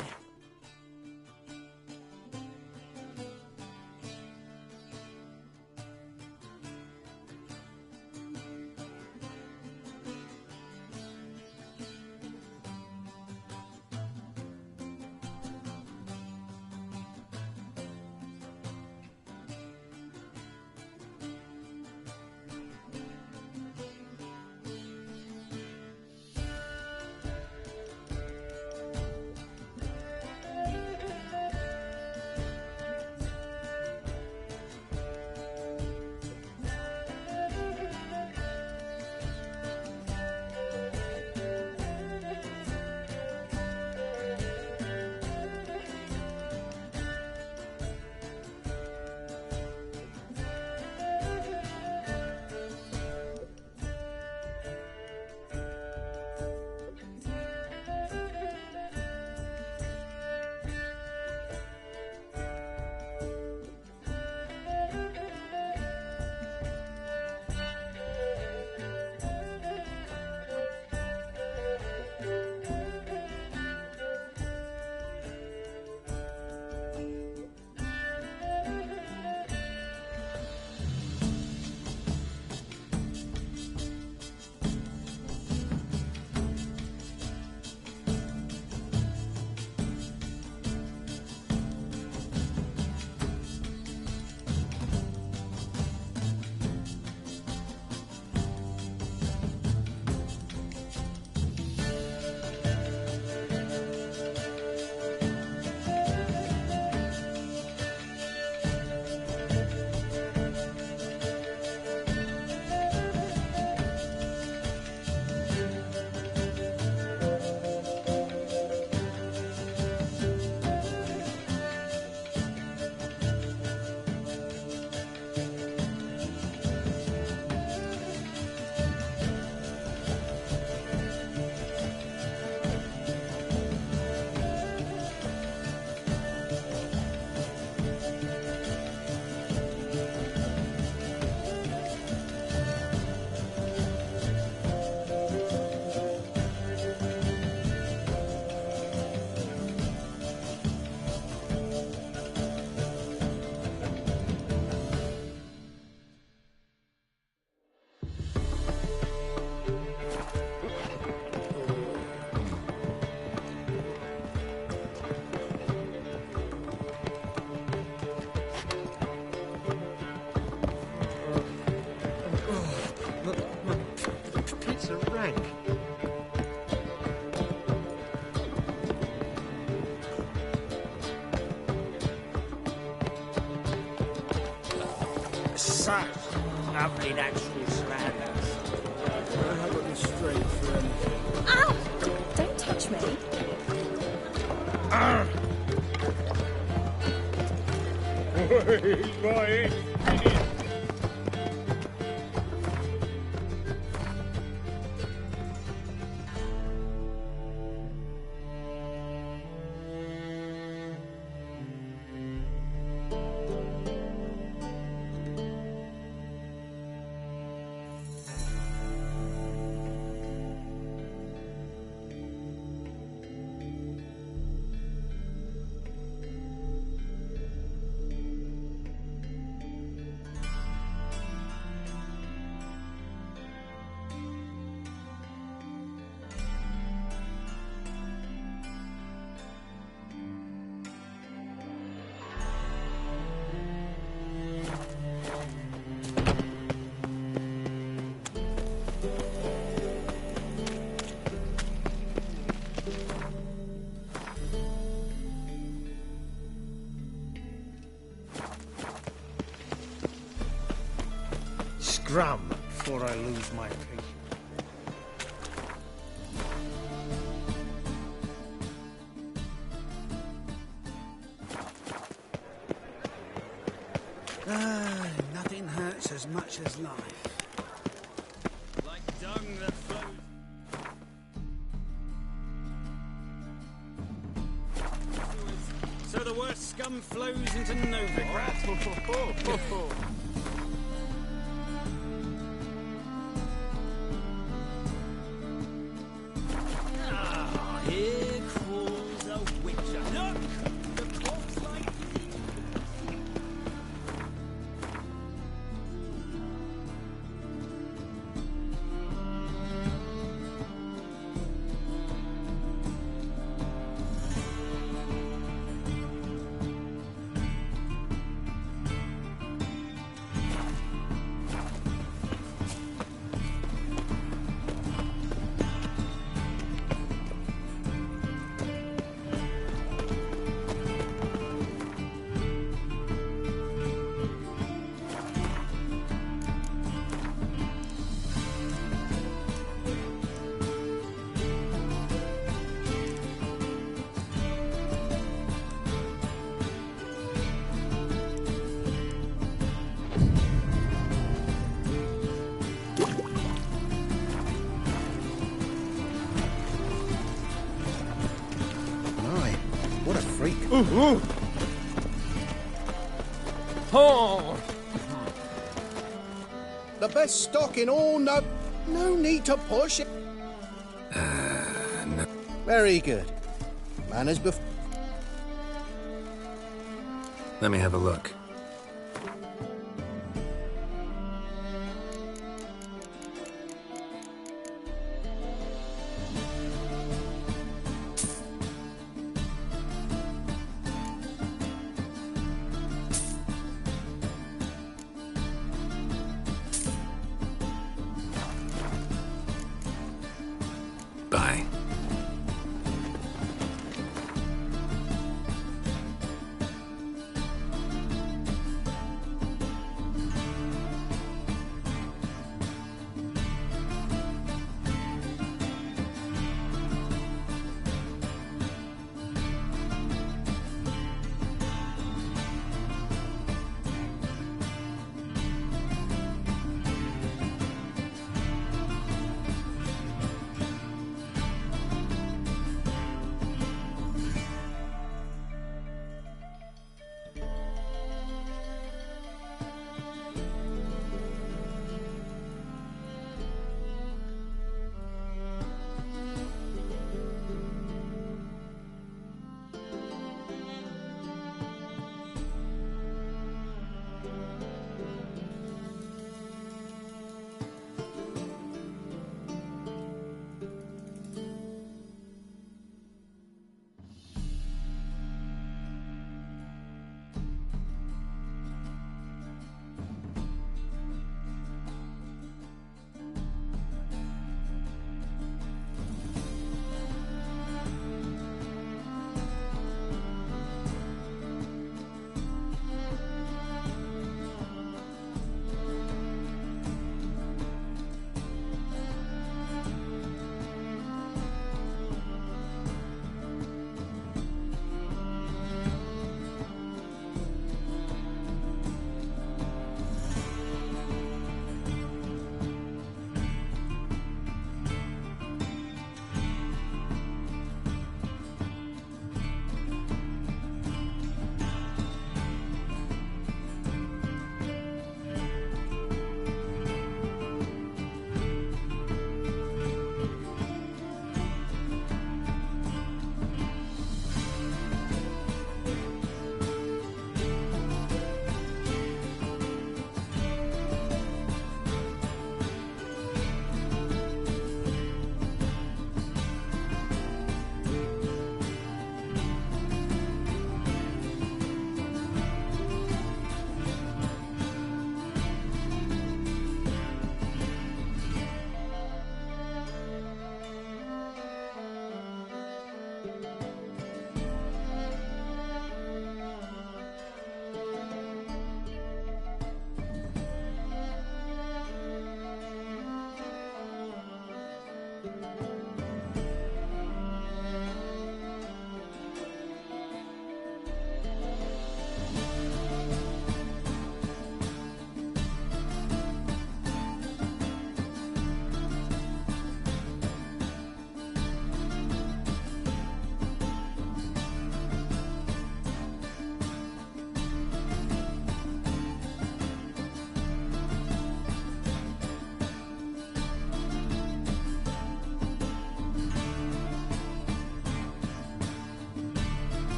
It's a rank. Such lovely natural surroundings. I haven't been straight for anything. Ow! Don't touch me. He's right. Scrum before I lose my patience. Nothing hurts as much as life. Like dung that flows. So the worst scum flows into Novigrad. Here crawls a witcher. Look! The corpse like What a freak. Oh. The best stock in all, no need to push it. No. Very good. Manners before. Let me have a look. Bye.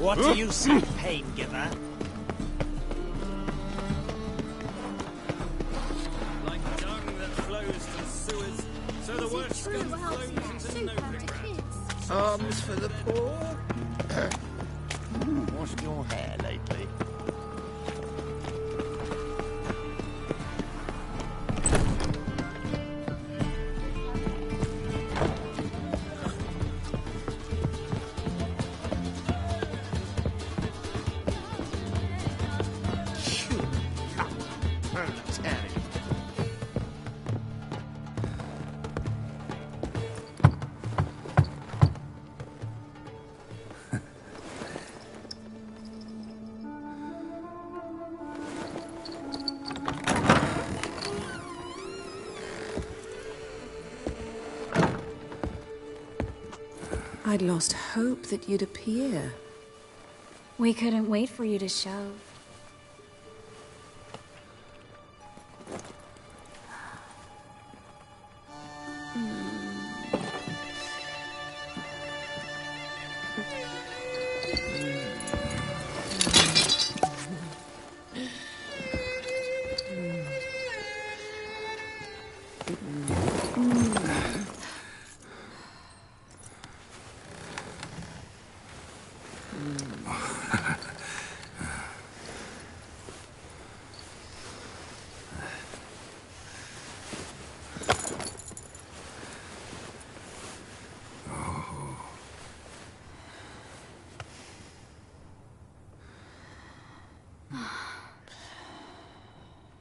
What do you say, pain giver? Like dung that flows to sewers, so the worst scum flows into nowhere. Arms for the poor. Washed your hair lately? I'd lost hope that you'd appear. We couldn't wait for you to show.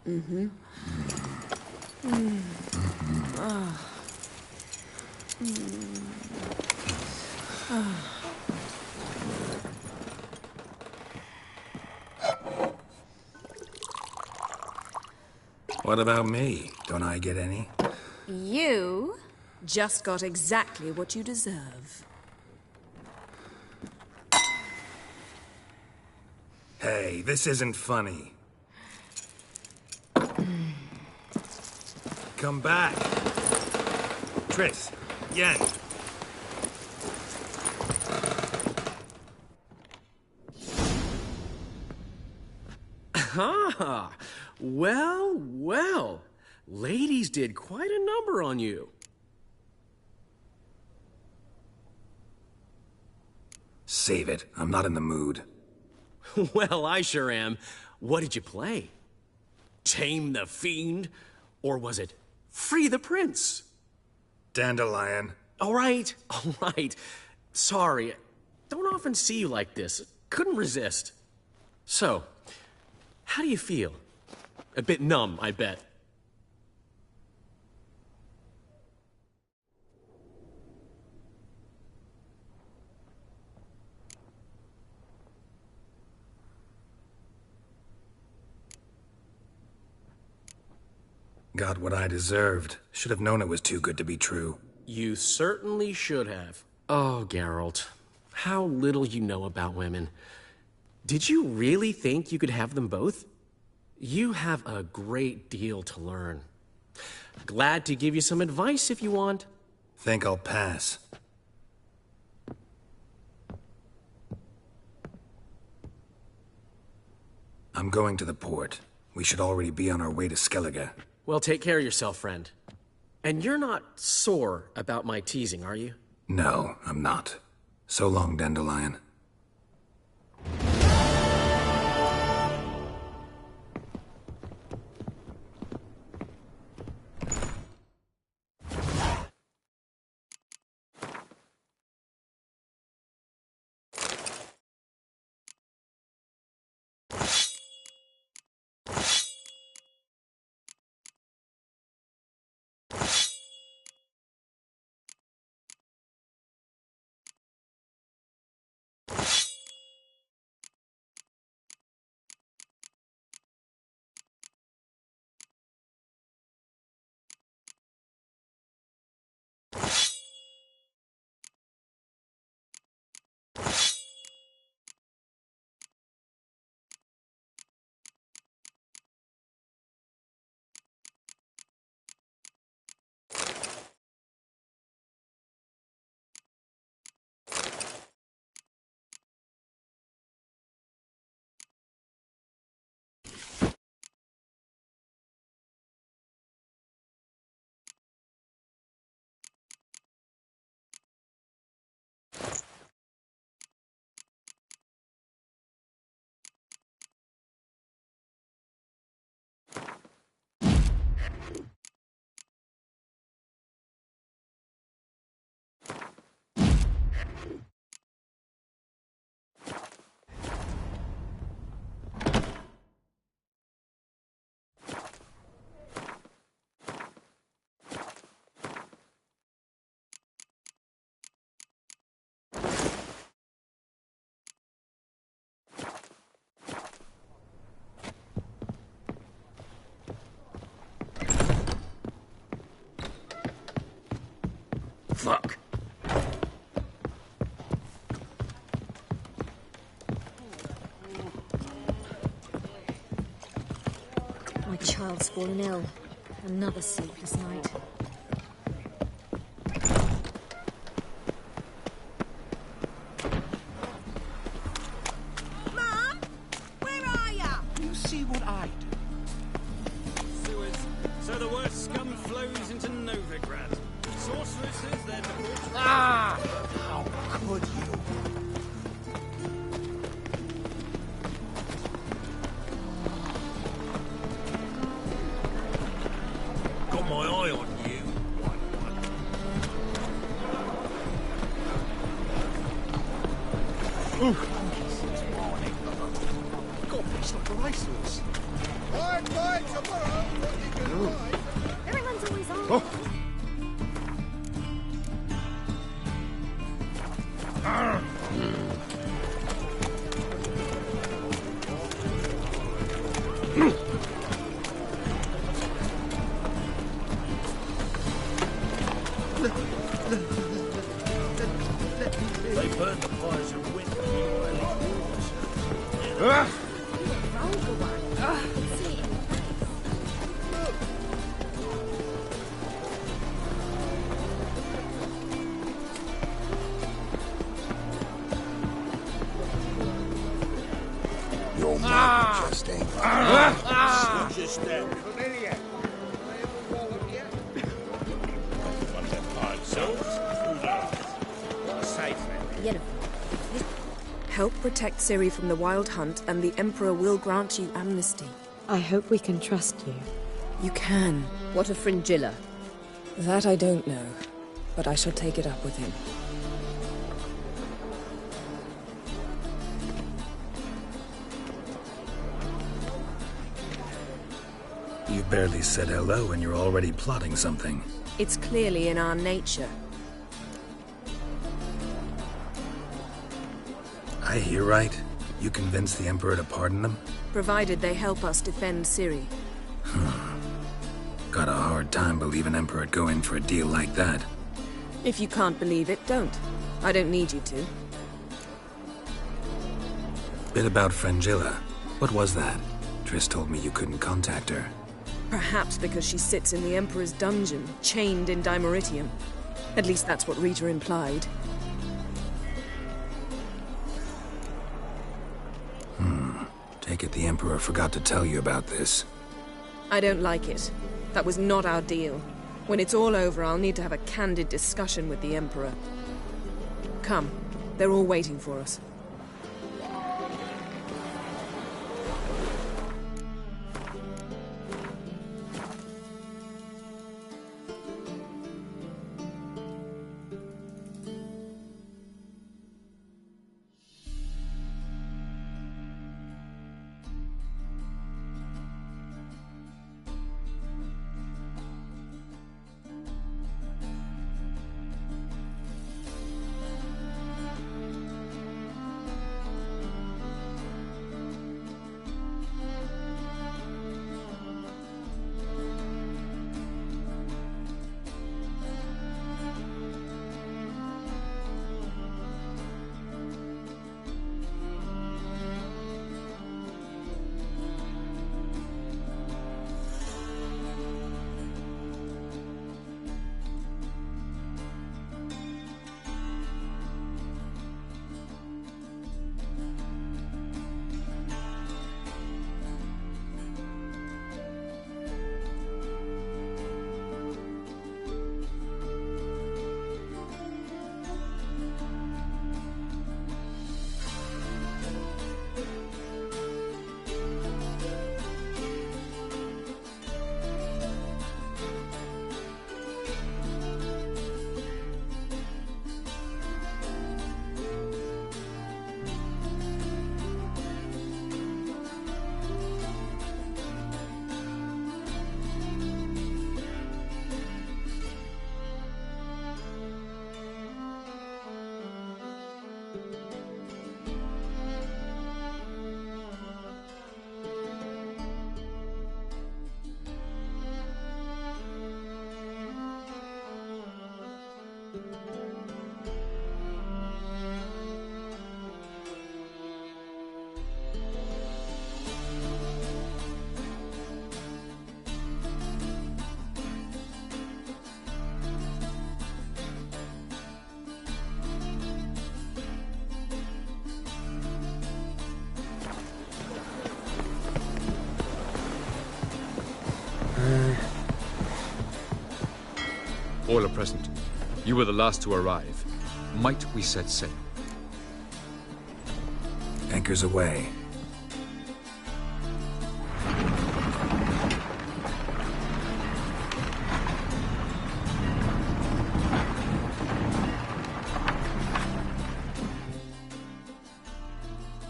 Mm-hmm. Ah. Ah. What about me? Don't I get any? You just got exactly what you deserve. Hey, this isn't funny. Come back. Triss, Yen. Ah, well, well. Ladies did quite a number on you. Save it. I'm not in the mood. Well, I sure am. What did you play? Tame the Fiend? Or was it Free the Prince? Dandelion. All right. Sorry. Don't often see you like this. Couldn't resist. So, how do you feel? A bit numb, I bet. Got what I deserved. Should have known it was too good to be true. You certainly should have. Oh, Geralt. How little you know about women. Did you really think you could have them both? You have a great deal to learn. Glad to give you some advice if you want. Think I'll pass. I'm going to the port. We should already be on our way to Skellige. Well, take care of yourself, friend. And you're not sore about my teasing, are you? No, I'm not. So long, Dandelion. Fuck. My child's fallen ill. Another sleepless night. Mum? Where are ya? You see what I do? Sewers. So the worst scum flows into Novigrad. Sorceresses, they're devoted. Ah! How could you? Got my eye on you. Oof. Since morning. God, it's not priceless. Fine, tomorrow. What you can find. Everyone's always on. Oh. They burn the fires of wind and Your mother just ain't right. Who's your step? Familiar. One of them hard souls. Who knows? What a safe man. Help protect Ciri from the Wild Hunt, and the Emperor will grant you amnesty. I hope we can trust you. You can. What of Fringilla? That I don't know, but I shall take it up with him. You barely said hello and you're already plotting something. It's clearly in our nature. I hear right? You convinced the Emperor to pardon them? Provided they help us defend Ciri. Got a hard time believing Emperor'd go in for a deal like that. If you can't believe it, don't. I don't need you to. Bit about Fringilla. What was that? Triss told me you couldn't contact her. Perhaps because she sits in the Emperor's dungeon, chained in Dimeritium. At least that's what Rita implied. Take it the Emperor forgot to tell you about this. I don't like it. That was not our deal. When it's all over, I'll need to have a candid discussion with the Emperor. Come. They're all waiting for us. All are present. You were the last to arrive. Might we set sail? Anchors away.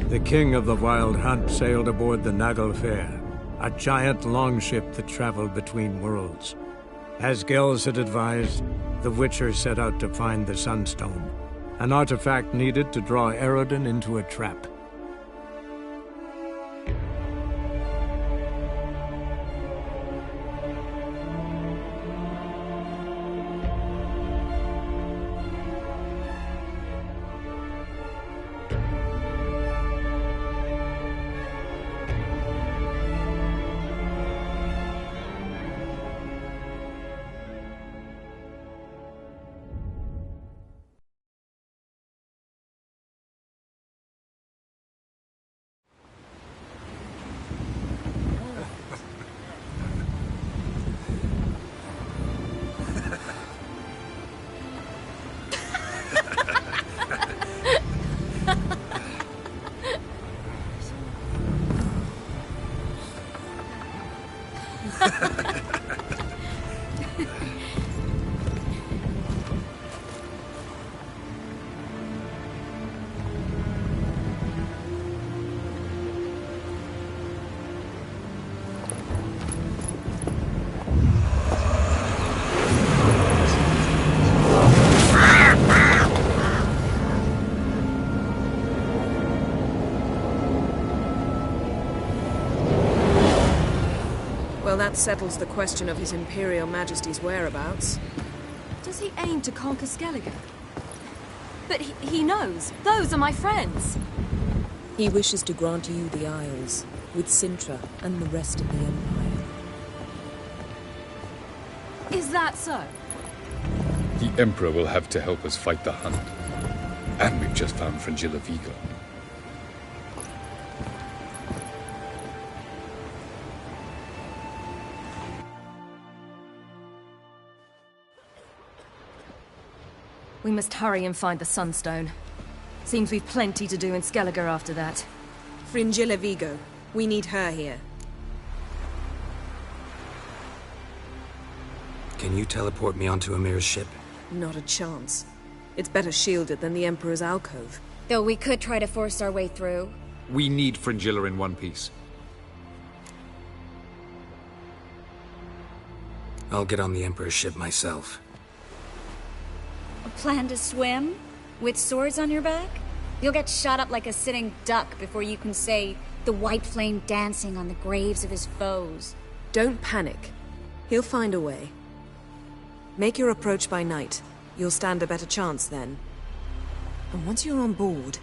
The king of the Wild Hunt sailed aboard the Naglfar, a giant longship that traveled between worlds. As Gels had advised, the Witcher set out to find the Sunstone, an artifact needed to draw Eredin into a trap. Well, that settles the question of His Imperial Majesty's whereabouts. Does he aim to conquer Skellige? But he knows. Those are my friends. He wishes to grant you the Isles, with Sintra and the rest of the Empire. Is that so? The Emperor will have to help us fight the Hunt. And we've just found Fringilla Vigo. We must hurry and find the Sunstone. Seems we've plenty to do in Skellige after that. Fringilla Vigo. We need her here. Can you teleport me onto Amir's ship? Not a chance. It's better shielded than the Emperor's alcove. Though we could try to force our way through. We need Fringilla in one piece. I'll get on the Emperor's ship myself. A plan to swim? With swords on your back? You'll get shot up like a sitting duck before you can say the white flame dancing on the graves of his foes. Don't panic. He'll find a way. Make your approach by night. You'll stand a better chance then. And once you're on board,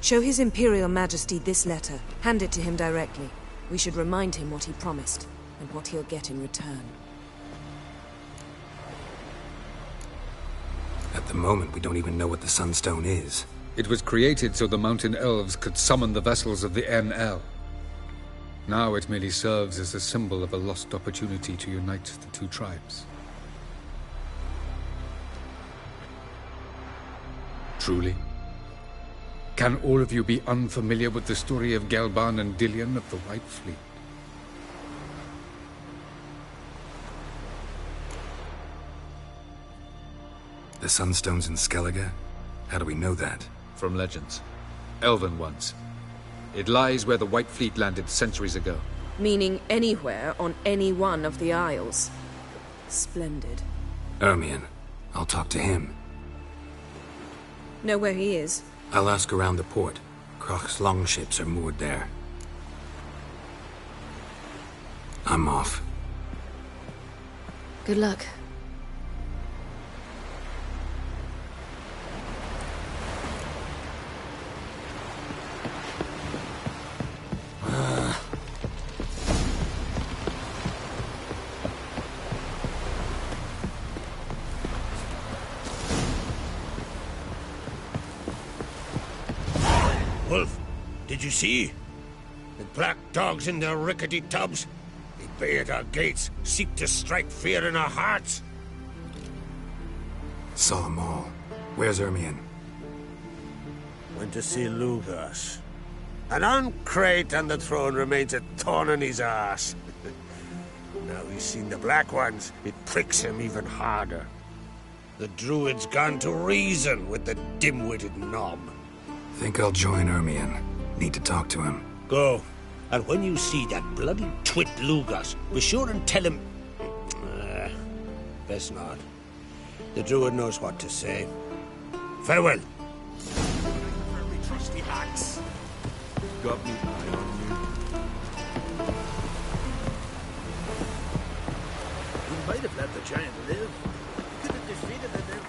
show His Imperial Majesty this letter. Hand it to him directly. We should remind him what he promised, and what he'll get in return. At the moment, we don't even know what the Sunstone is. It was created so the Mountain Elves could summon the vessels of the NL. Now it merely serves as a symbol of a lost opportunity to unite the two tribes. Truly? Can all of you be unfamiliar with the story of Gelban and Dillion of the White Fleet? The Sunstone's in Skellige? How do we know that? From legends. Elven ones. It lies where the White Fleet landed centuries ago. Meaning anywhere on any one of the Isles. Splendid. Ermion. I'll talk to him. Know where he is? I'll ask around the port. Krach's longships are moored there. I'm off. Good luck. Wolf, did you see? The black dogs in their rickety tubs? They bay at our gates, seek to strike fear in our hearts. Saw them all. Where's Ermion? Went to see Lugas. An uncrate on the throne remains a thorn in his ass. Now he's seen the Black Ones, it pricks him even harder. The Druid's gone to reason with the dim-witted knob. Think I'll join Ermion. Need to talk to him. Go. And when you see that bloody twit Lugas, be sure and tell him... best not. The Druid knows what to say. Farewell. Very trusty axe. Got me eye on you. We might have let the giant live. We could have defeated him there.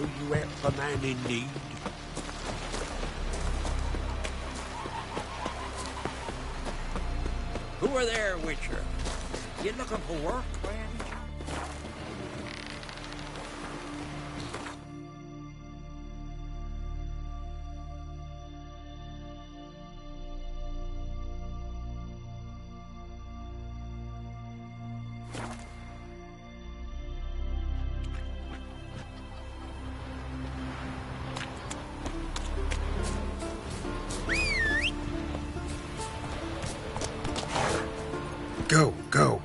Will you help a man in need? Who are there, Witcher? You looking for work, by any chance? Go, go.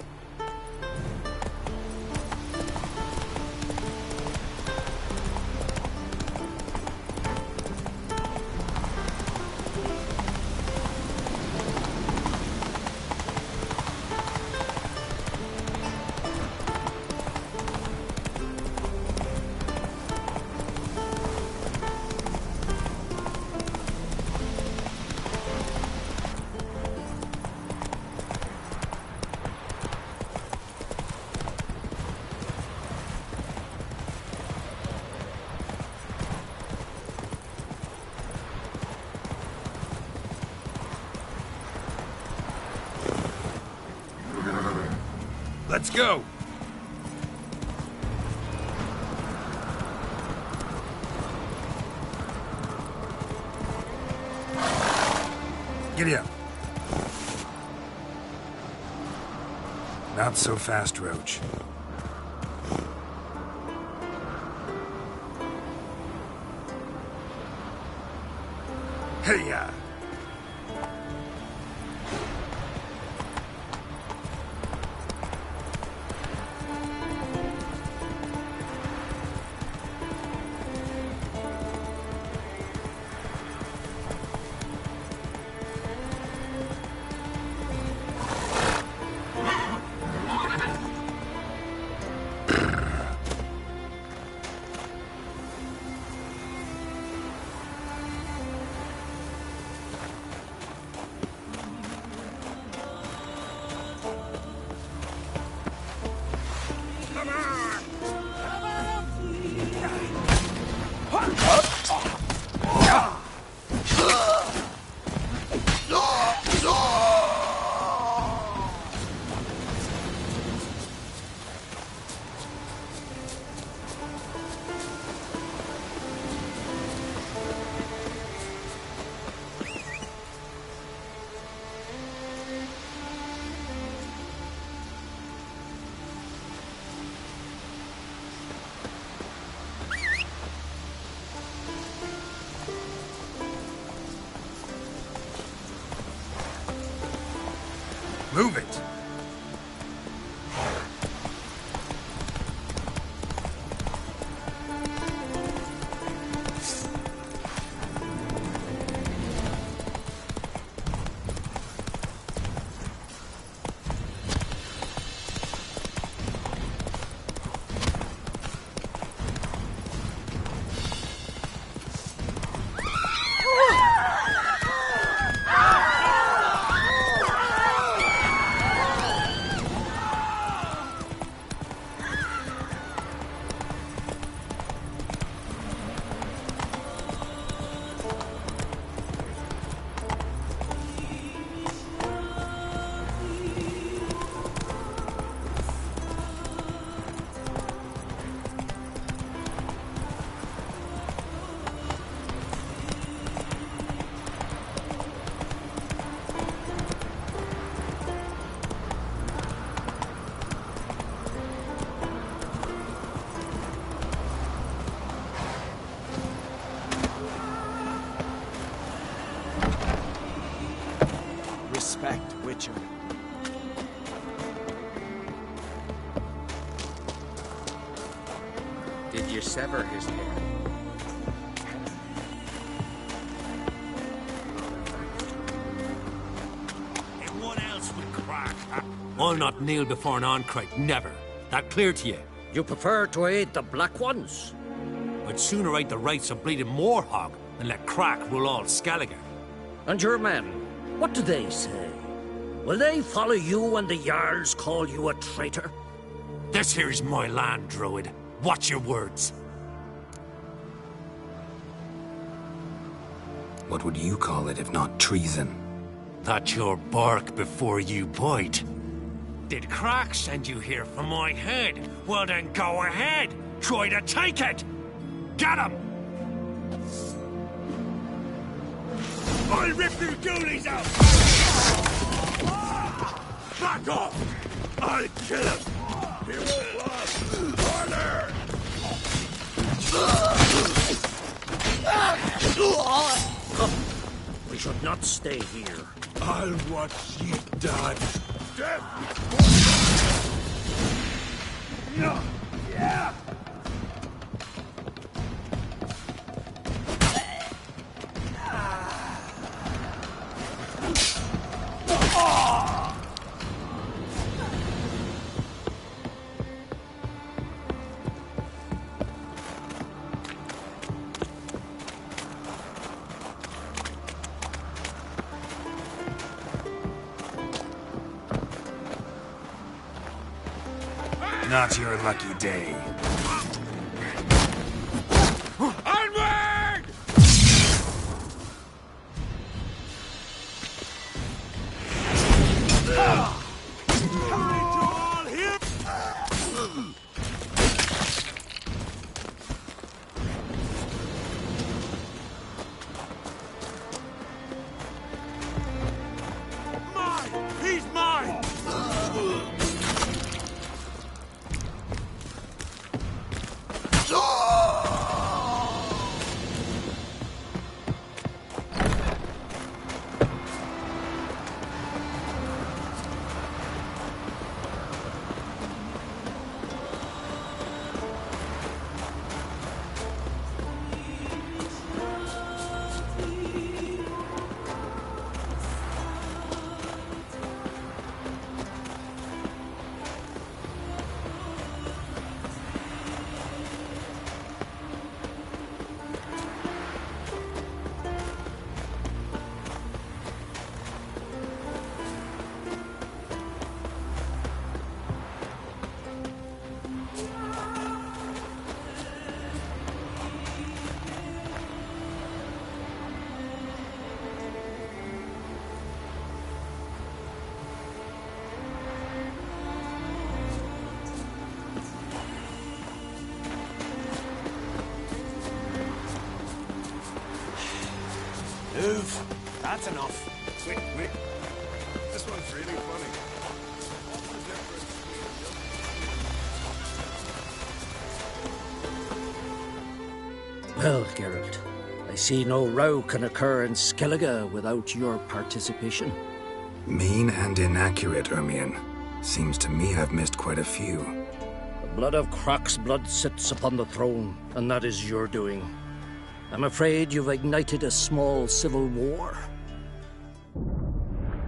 Let's go! Giddy up. Not so fast, Roach. Hey-ya! Move it! respect, Witcher. Did you sever his head? And what else would crack? I'll not kneel before an Ancrate, never. That clear to you? You prefer to aid the Black Ones? I'd sooner aid the rights of bleeding Moorhog than let Crack rule all Skellige. And your men, what do they say? Will they follow you when the Jarls call you a traitor? This here's my land, Druid. Watch your words. What would you call it if not treason? That's your bark before you bite. Did Crack send you here for my head? Well then go ahead. Try to take it. Get him! I'll rip your ghoulies out! Back off! I'll kill him! He won't last! Harder! We should not stay here. I'll watch you die. Yeah! Not your lucky day. Onward! Mine! He's mine! Move. That's enough. Wait. This one's really funny. Well, Geralt, I see no row can occur in Skellige without your participation. Mean and inaccurate, Ermion. Seems to me I've missed quite a few. The blood of Croc's blood sits upon the throne, and that is your doing. I'm afraid you've ignited a small civil war.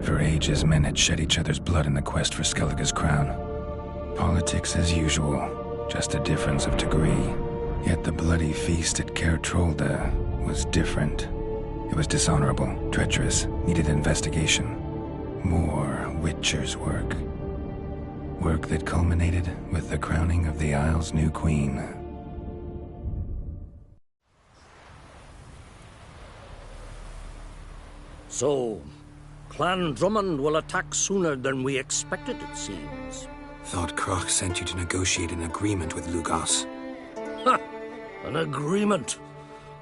For ages, men had shed each other's blood in the quest for Skellige's crown. Politics as usual, just a difference of degree. Yet the bloody feast at Caer Trolda was different. It was dishonorable, treacherous, needed investigation. More Witcher's work. Work that culminated with the crowning of the Isle's new queen. So, Clan Drummond will attack sooner than we expected, it seems. Thought Croc sent you to negotiate an agreement with Lugos. Ha! An agreement?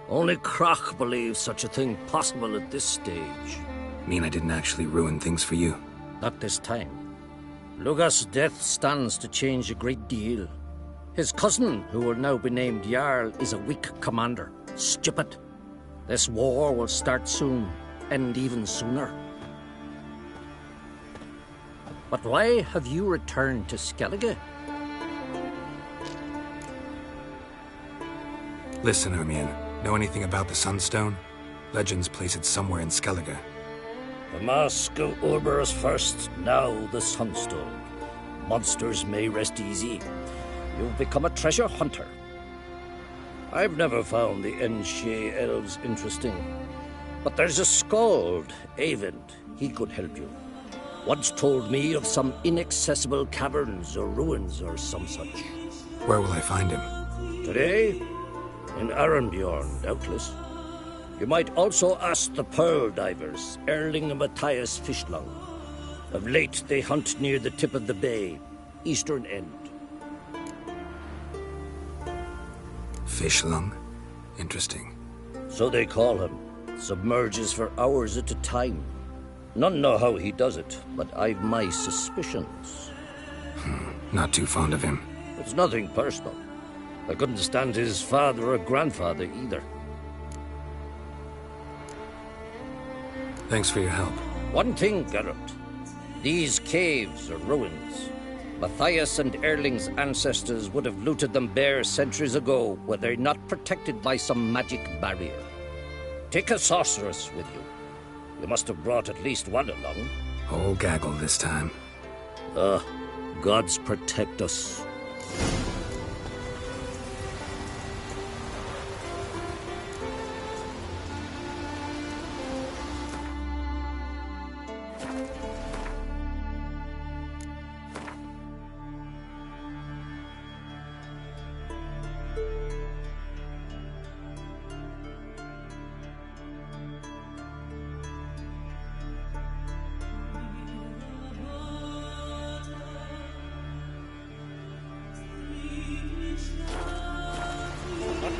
Only Croc believes such a thing possible at this stage. Mean I didn't actually ruin things for you? Not this time. Lugos' death stands to change a great deal. His cousin, who will now be named Jarl, is a weak commander. Stupid. This war will start soon, end even sooner. But why have you returned to Skellige? Listen, Ermion. Know anything about the Sunstone? Legends place it somewhere in Skellige. The mask of Urberus first, now the Sunstone. Monsters may rest easy. You've become a treasure hunter. I've never found the Enshe elves interesting. But there's a skald, Eyvind. He could help you. Once told me of some inaccessible caverns or ruins or some such. Where will I find him? Today? In Arnbjorn, doubtless. You might also ask the Pearl Divers, Erling and Matthias Fishlung. Of late, they hunt near the tip of the bay, eastern end. Fishlung? Interesting. So they call him. Submerges for hours at a time. None know how he does it, but I've my suspicions. Not too fond of him. It's nothing personal. I couldn't stand his father or grandfather either. Thanks for your help. One thing, Geralt. These caves are ruins. Matthias and Erling's ancestors would have looted them bare centuries ago were they not protected by some magic barrier. Take a sorceress with you. You must have brought at least one along. Whole gaggle this time. Gods protect us.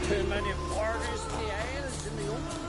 Too many parties in the isles in the old days.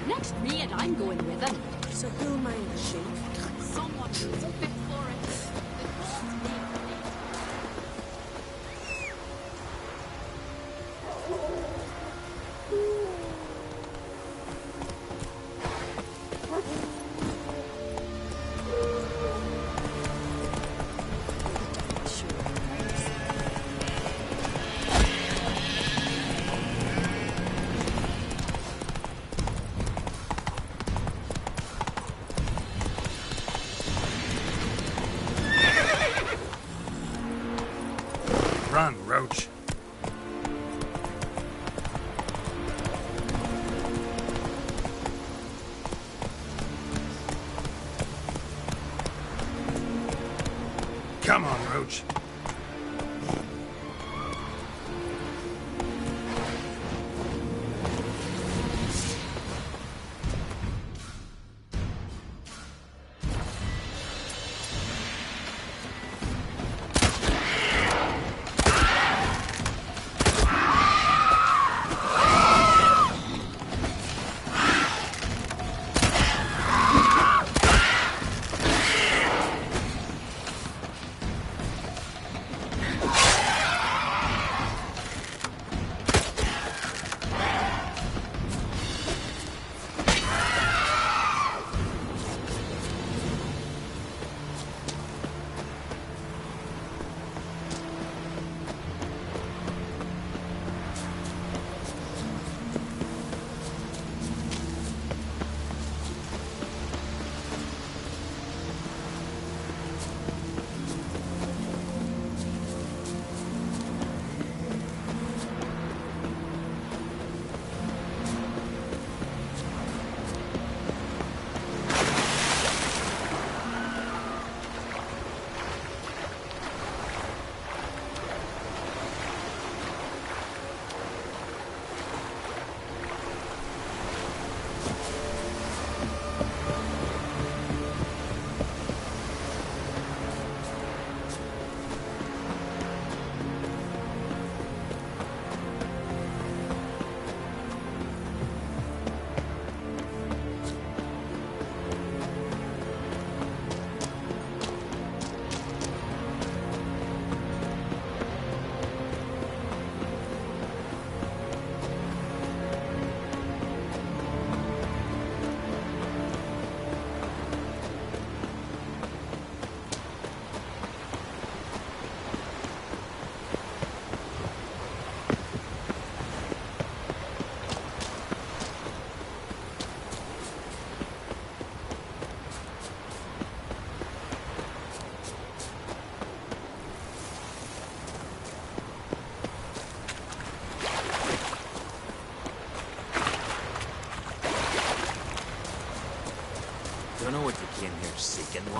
Next me and I'm going with him. So who made she? Someone who's fit for it. Run, Roach. Come on, Roach.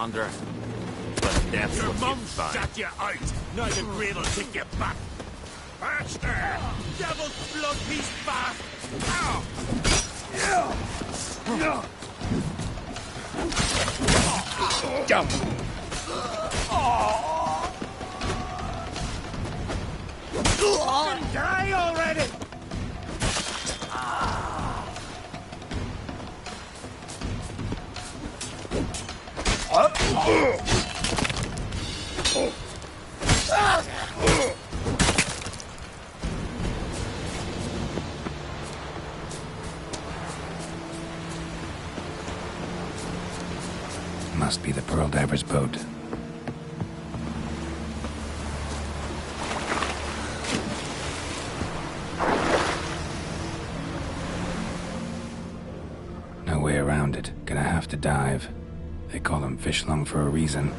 commander. But that's Your what mum you find. sat you out. Now the grave will take you back. That's there. Devil's blood piece fast. Jump. Die already. Must be the Pearl Diver's boat. No way around it. Gonna have to dive. They call them fish lung for a reason.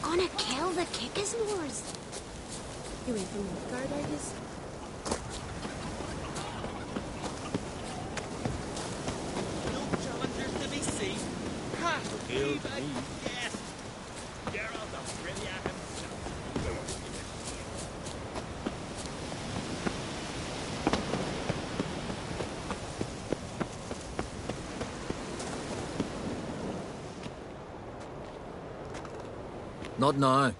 Gonna kill the Kickasmores. You ain't from Nilfgaard, are yous? No challengers to be seen. Ha! Even yes! Geralt of Rivia himself. Not now.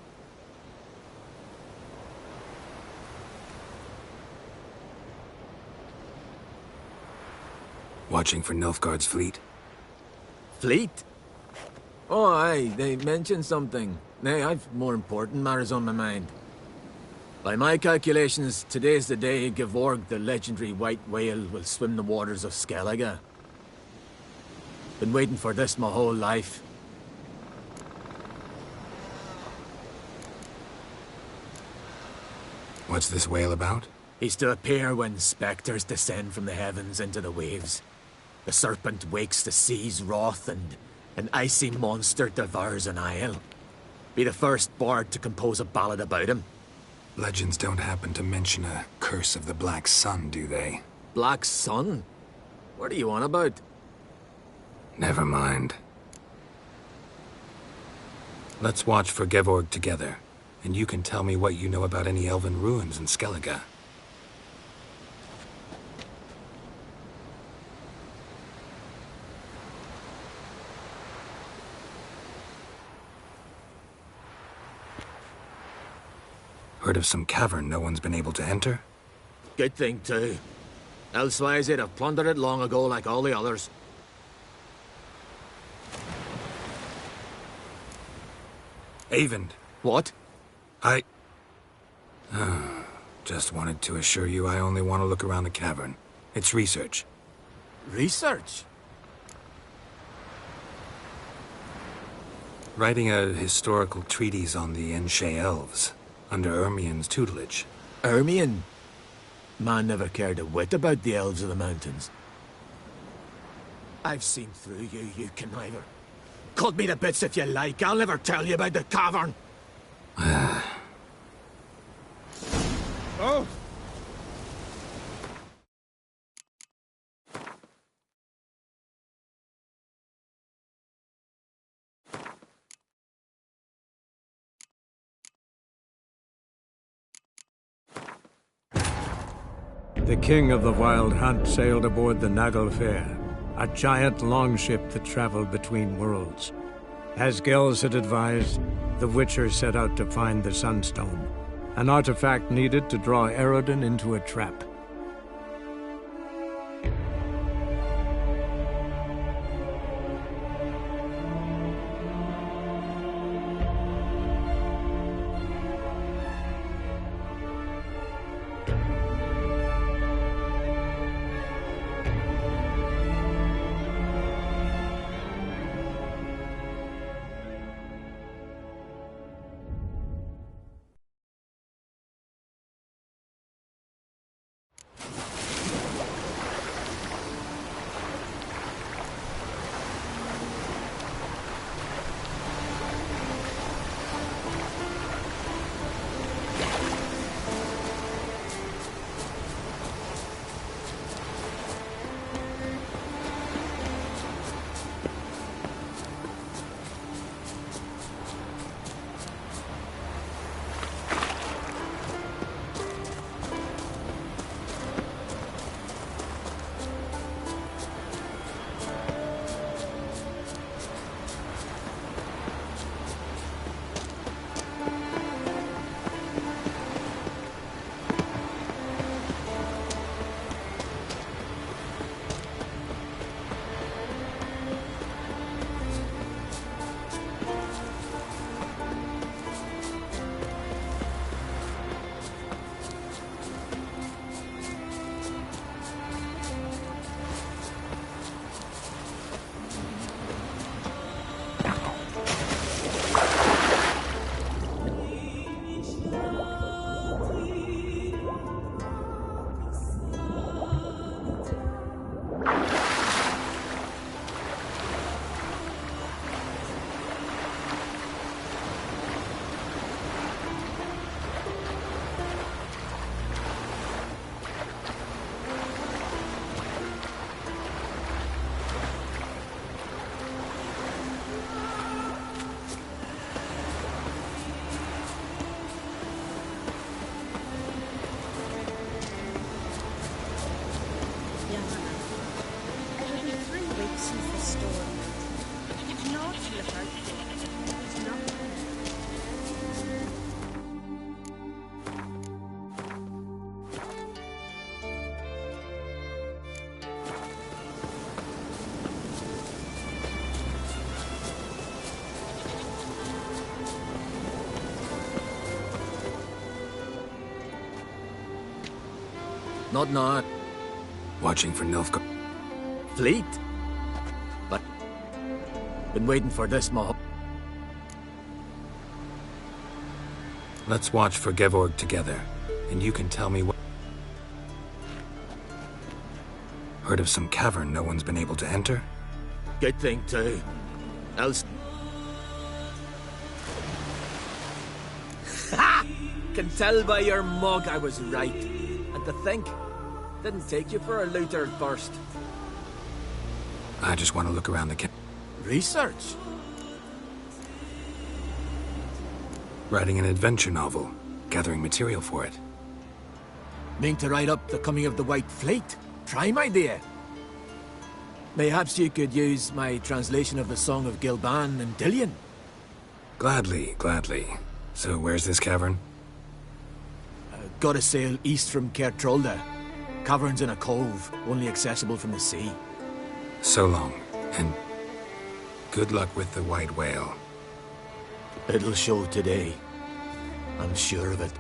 Watching for Nilfgaard's fleet? Fleet? Oh, aye, they mentioned something. Nay, I've more important matters on my mind. By my calculations, today's the day Gevorg, the legendary white whale, will swim the waters of Skellige. Been waiting for this my whole life. What's this whale about? He's to appear when spectres descend from the heavens into the waves. The serpent wakes the sea's wrath, and an icy monster devours an isle. Be the first bard to compose a ballad about him. Legends don't happen to mention a curse of the Black Sun, do they? Black Sun? What are you on about? Never mind. Let's watch for Gevorg together, and you can tell me what you know about any elven ruins in Skellige. Heard of some cavern no one's been able to enter? Good thing, too. Elsewise, they'd have plundered it long ago like all the others. Avend. What? Just wanted to assure you I only want to look around the cavern. It's research. Research? Writing a historical treatise on the Enshe elves, under Ermien's tutelage. Ermien? Man never cared a whit about the elves of the mountains. I've seen through you, you conniver. Cut me to bits if you like, I'll never tell you about the cavern! Oh! The king of the Wild Hunt sailed aboard the Naglfar, a giant longship that traveled between worlds. As Gels had advised, the Witcher set out to find the Sunstone, an artifact needed to draw Eredin into a trap. Not. Watching for Nilfgaard. Fleet? But... been waiting for this, Mo. Let's watch for Gevorg together, and you can tell me what... Heard of some cavern no one's been able to enter? Good thing, too. Else... Ha! Can tell by your mug I was right. And to think, didn't take you for a looter at first. I just want to look around the Research? Writing an adventure novel, gathering material for it. Mean to write up the coming of the White Fleet? Prime idea. Mayhaps you could use my translation of the Song of Gilban and Dillion. Gladly. So where's this cavern? Gotta sail east from Kertrolda. Cavern's in a cove, only accessible from the sea. So long, and good luck with the white whale. It'll show today. I'm sure of it.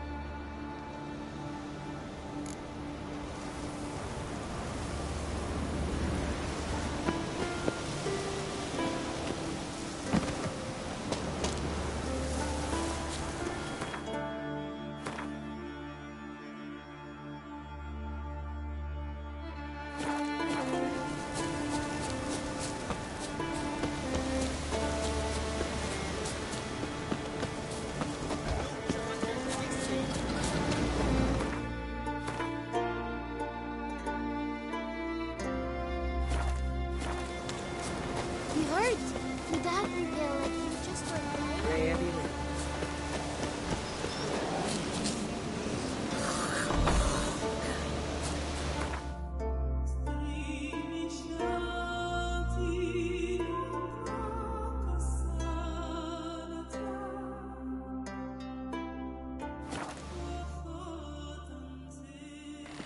You heard? Your dad revealed like you just went right.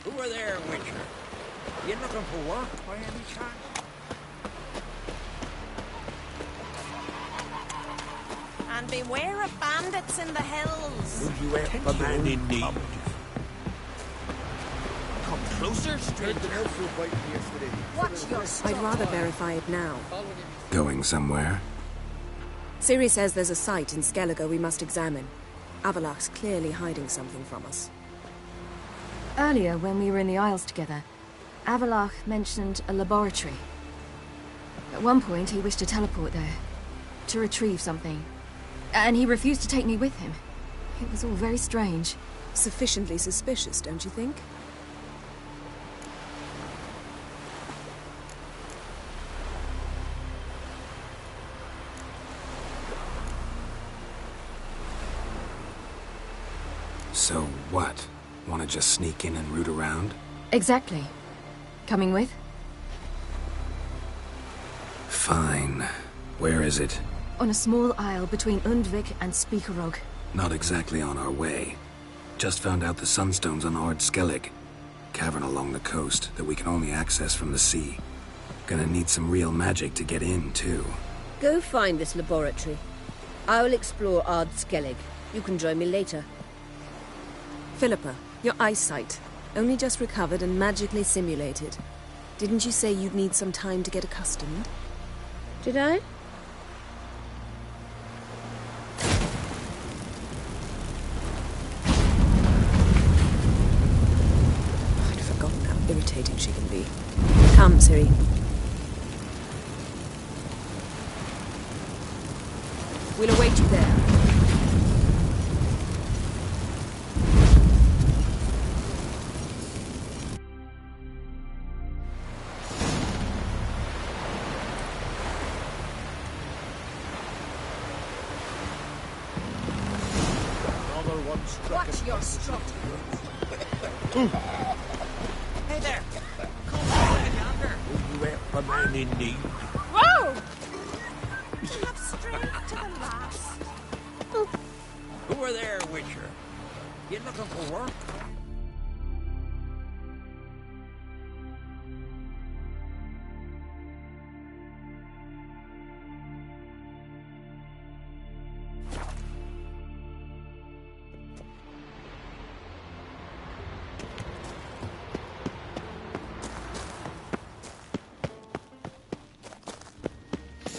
Who are there, Witcher? You looking for work by any chance? And beware of bandits in the hills. Will you help a man in need? Come closer, stranger. Watch your step. I'd rather verify it now. Going somewhere? Ciri says there's a site in Skellige we must examine. Avalach's clearly hiding something from us. Earlier, when we were in the Isles together, Avalach mentioned a laboratory. At one point, he wished to teleport there, to retrieve something. And he refused to take me with him. It was all very strange. Sufficiently suspicious, don't you think? So what? Want to just sneak in and root around? Exactly. Coming with? Fine. Where is it? On a small isle between Undvik and Spikerog. Not exactly on our way. Just found out the sunstones on Ard Skellig. Cavern along the coast that we can only access from the sea. Gonna need some real magic to get in, too. Go find this laboratory. I'll explore Ard Skellig. You can join me later. Philippa, your eyesight. Only just recovered and magically simulated. Didn't you say you'd need some time to get accustomed? Did I? I'd forgotten how irritating she can be. Come, Ciri. We'll await you there. Watch your strut. Hey there. Come on, yonder. Will you help a man in need? Whoa! We have Straight to the lass. Who are there, Witcher? You looking for work?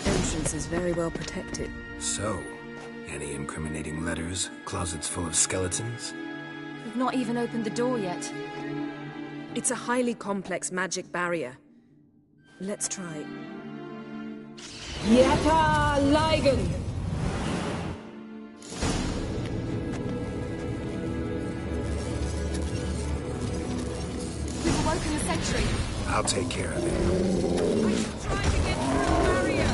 Entrance is very well protected. So, any incriminating letters? Closets full of skeletons? We've not even opened the door yet. It's a highly complex magic barrier. Let's try. Yata Ligen! We've awoken the sentry. I'll take care of it. Trying to get through the barrier.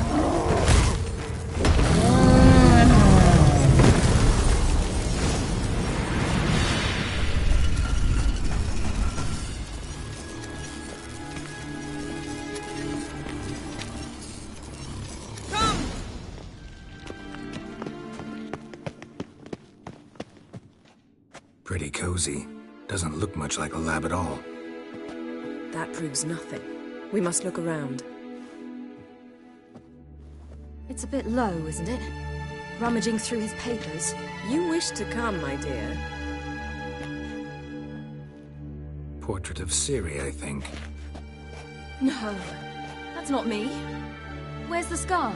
Pretty cozy. Doesn't look much like a lab at all. That proves nothing. We must look around. It's a bit low, isn't it? Rummaging through his papers. You wish to come, my dear. Portrait of Ciri, I think. No, that's not me. Where's the scar?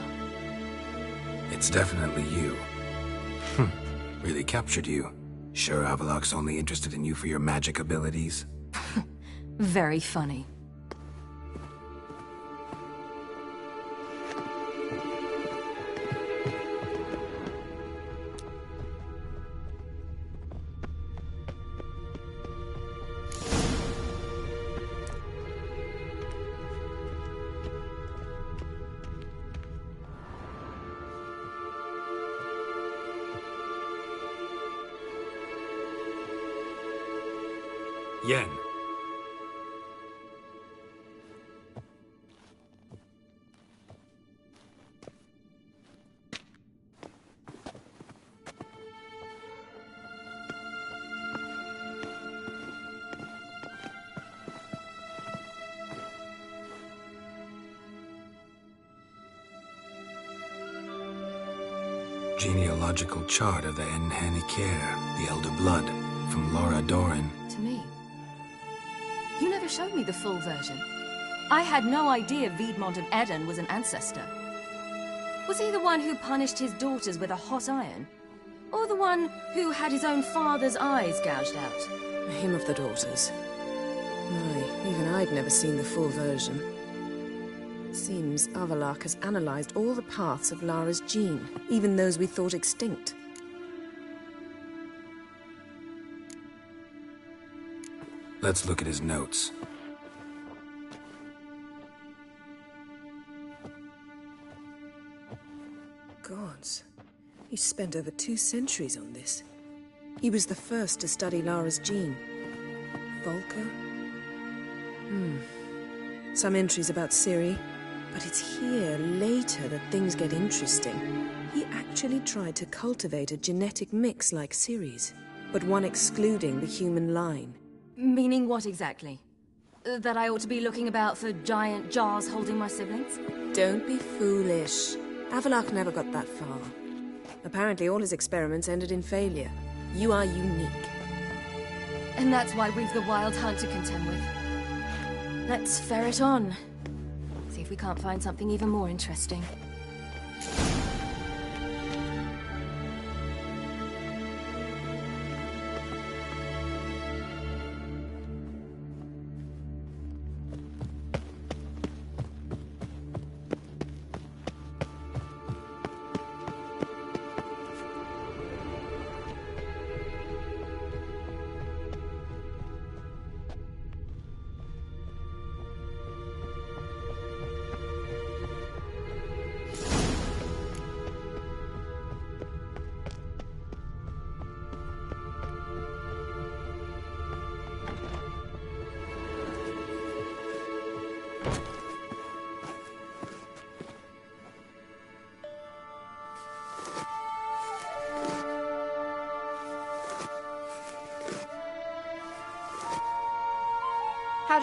It's definitely you. Really captured you. Sure Avalok's only interested in you for your magic abilities? Very funny. Yen. Genealogical chart of the Enhanikir, the Elder Blood, from Laura Doran. To me. You never showed me the full version. I had no idea Viedmont of Eden was an ancestor. Was he the one who punished his daughters with a hot iron? Or the one who had his own father's eyes gouged out? Him of the daughters. My, even I'd never seen the full version. Seems Avalok has analyzed all the paths of Lara's gene, even those we thought extinct. Let's look at his notes. Gods. He spent over 2 centuries on this. He was the first to study Lara's gene. Volker? Some entries about Ciri, but it's here, later, that things get interesting. He actually tried to cultivate a genetic mix like Ciri's, but one excluding the human line. Meaning what exactly? That I ought to be looking about for giant jars holding my siblings? Don't be foolish. Avalok never got that far. Apparently all his experiments ended in failure. You are unique. And that's why we've the Wild Hunt to contend with. Let's ferret on. See if we can't find something even more interesting.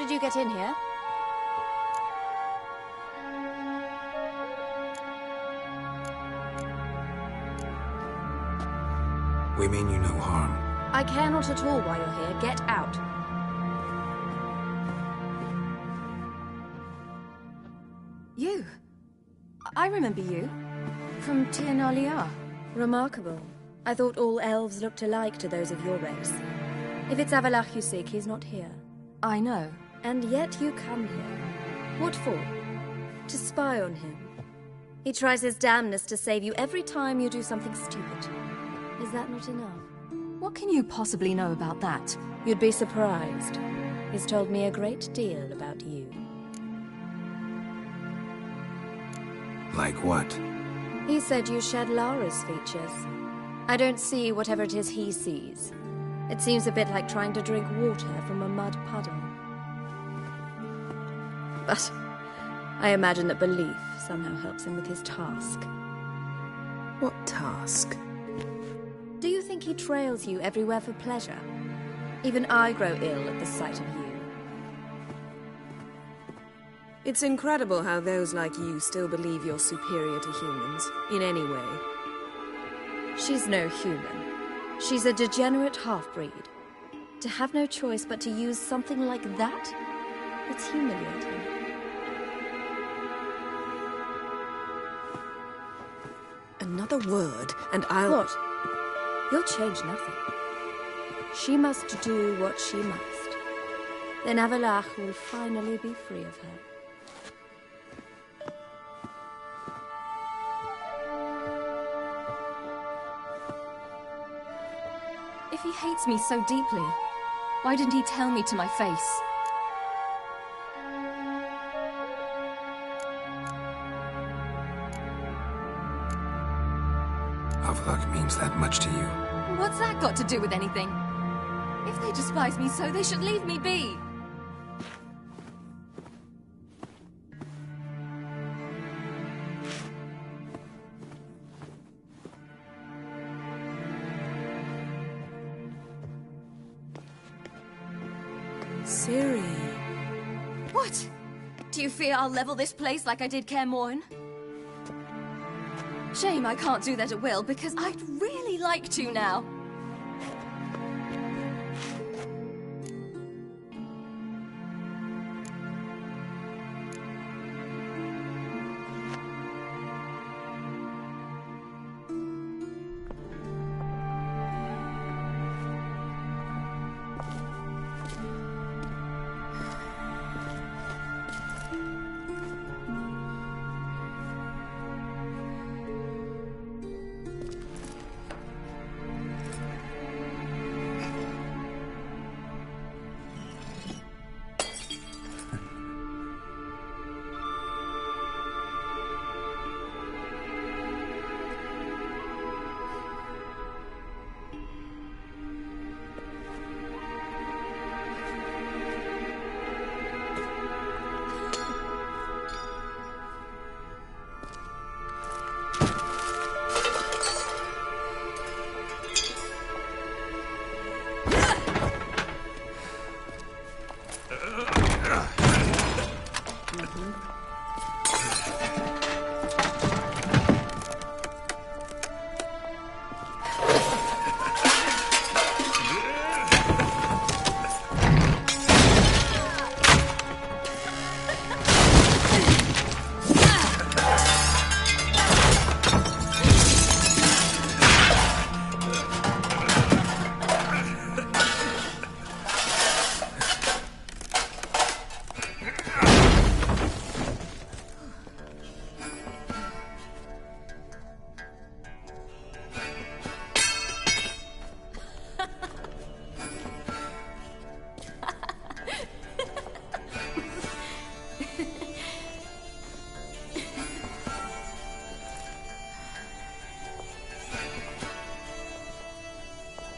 did you get in here? We mean you no harm. I care not at all why you're here. Get out. You. I remember you. From Tir Nalia. Remarkable. I thought all elves looked alike to those of your race. If it's Avalach you seek, he's not here. I know. And yet you come here. What for? To spy on him. He tries his damnedest to save you every time you do something stupid. Is that not enough? What can you possibly know about that? You'd be surprised. He's told me a great deal about you. Like what? He said you shared Lara's features. I don't see whatever it is he sees. It seems a bit like trying to drink water from a mud puddle. But I imagine that belief somehow helps him with his task. What task? Do you think he trails you everywhere for pleasure? Even I grow ill at the sight of you. It's incredible how those like you still believe you're superior to humans, in any way. She's no human. She's a degenerate half-breed. To have no choice but to use something like that? It's humiliating. Another word, and I'll... What? You'll change nothing. She must do what she must. Then Avalach will finally be free of her. If he hates me so deeply, why didn't he tell me to my face? Avalach means that much to you? What's that got to do with anything? If they despise me so, they should leave me be. Ciri. What? Do you fear I'll level this place like I did Kaer Morhen? Shame I can't do that at will, because I'd really like to now.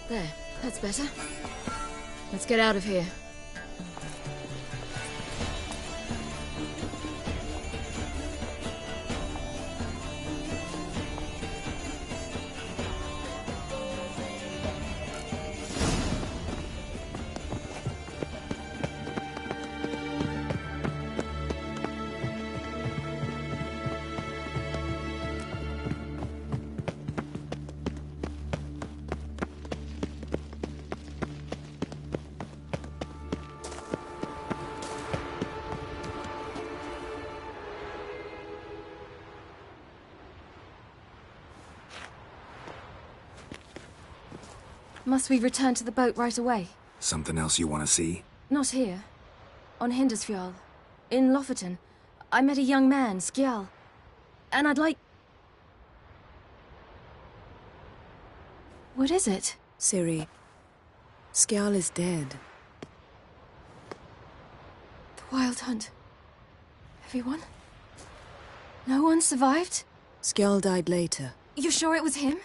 There, that's better. Let's get out of here. Must we return to the boat right away? Something else you want to see? Not here. On Hindersfjall. In Lofoten. I met a young man, Skjal. And I'd like... What is it? Ciri, Skjal is dead. The Wild Hunt. Everyone? No one survived? Skjal died later. You're sure it was him?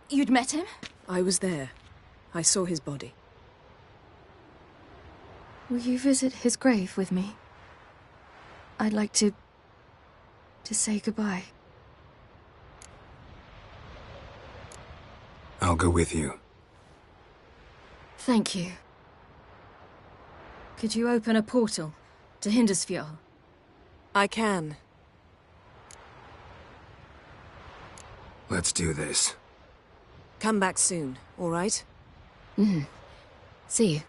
You'd met him? I was there. I saw his body. Will you visit his grave with me? I'd like to say goodbye. I'll go with you. Thank you. Could you open a portal to Hindersfjall? I can. Let's do this. Come back soon, all right? See you.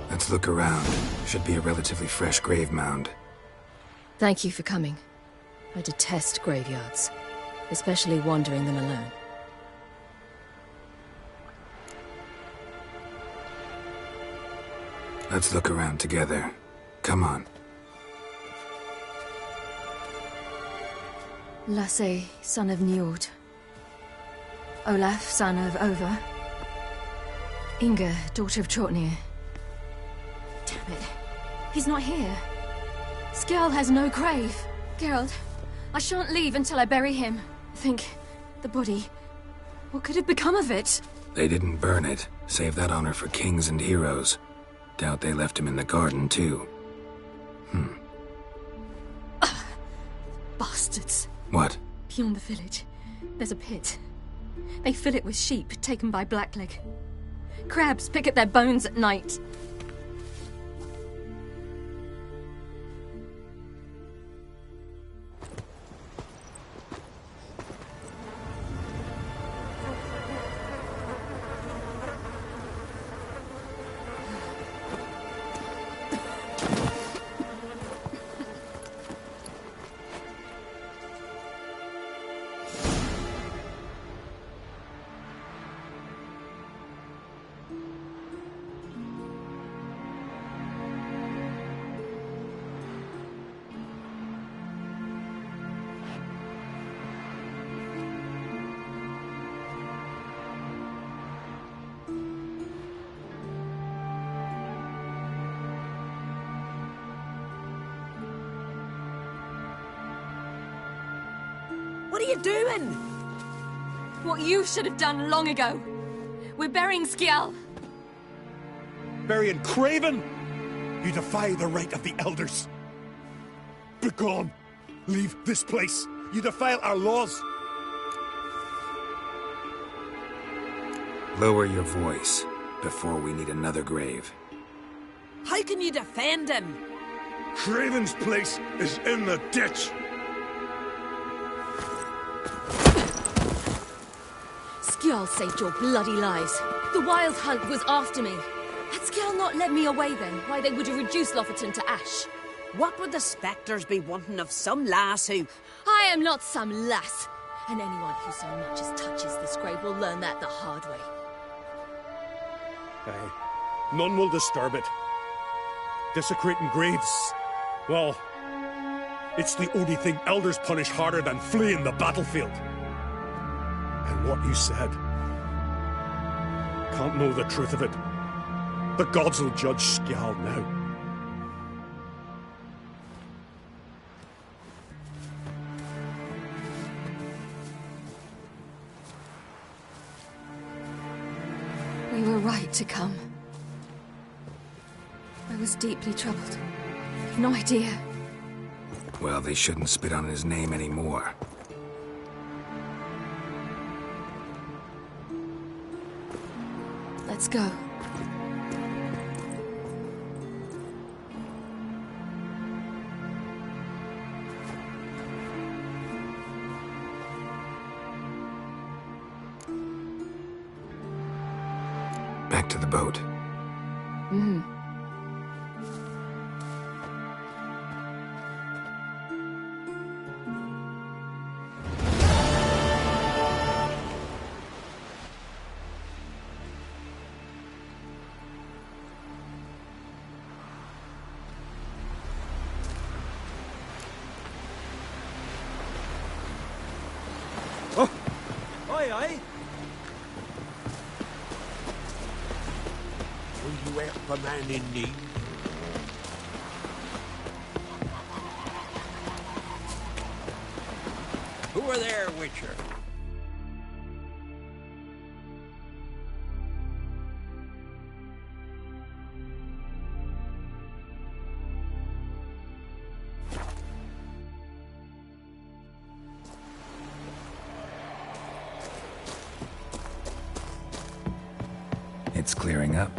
Let's look around. Should be a relatively fresh grave mound. Thank you for coming. I detest graveyards, especially wandering them alone. Let's look around together. Come on. Lasse, son of Njord. Olaf, son of Over. Inga, daughter of Trotnir. Damn it. He's not here. Skjal has no grave. Geralt, I shan't leave until I bury him. Think, the body. What could have become of it? They didn't burn it. Save that honor for kings and heroes. Doubt they left him in the garden, too. Bastards. What? Beyond the village, there's a pit. They fill it with sheep taken by Blackleg. Crabs pick at their bones at night. What are you doing? What you should have done long ago. We're burying Skjal. Burying Craven? You defy the right of the elders. Begone! Leave this place. You defile our laws. Lower your voice before we need another grave. How can you defend him? Craven's place is in the ditch. Skjal saved your bloody lives. The Wild Hunt was after me. Had Skjal not led me away then, why they would have reduced Lofoten to ash. What would the spectres be wanting of some lass who... I am not some lass. And anyone who so much as touches this grave will learn that the hard way. Aye. None will disturb it. Desecrating graves. Well, it's the only thing elders punish harder than fleeing the battlefield. And what you said. Can't know the truth of it. The gods will judge Skjal now. We were right to come. I was deeply troubled. You've no idea. Well, they shouldn't spit on his name anymore. Let's go. Back to the boat. Aye, aye. Will you help a man in need? Who are there, Witcher? It's clearing up.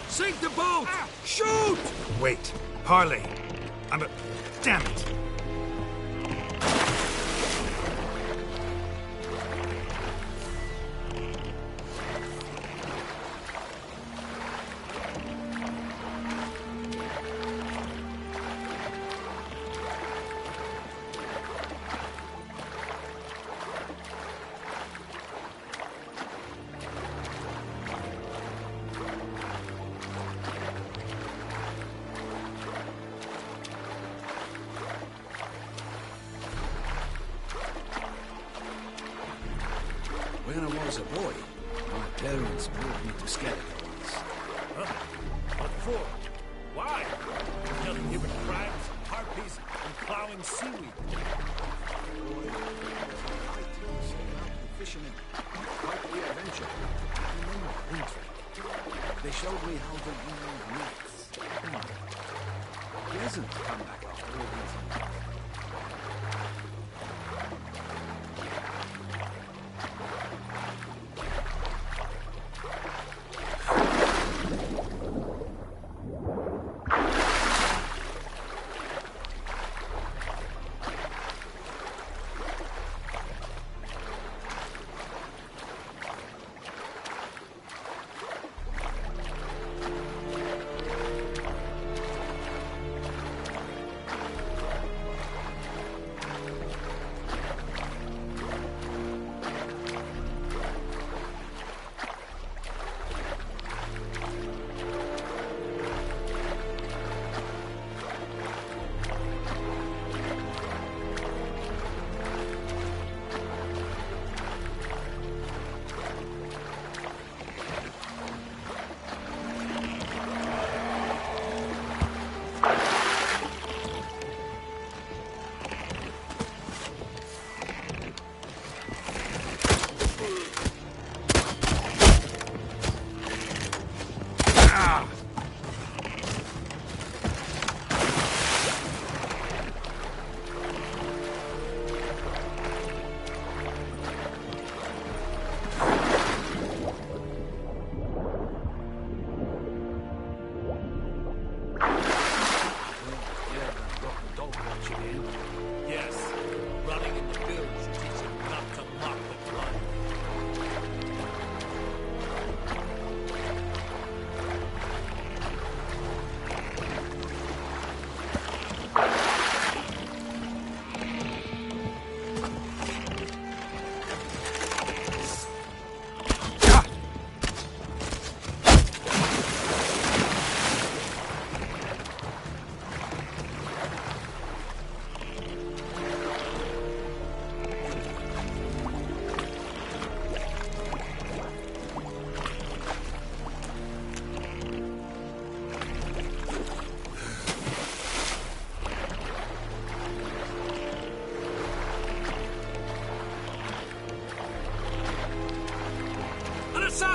Sink the boat! Shoot! Wait. Harley. Damn it. When I was a boy, my parents moved me to Skeletons. Huh? What for? Why? Nothing here but crabs, harpies, and plowing seaweed. Fishermen, partly adventure, and interest. They showed me how to weave nets. Pleasant to come back after all these years.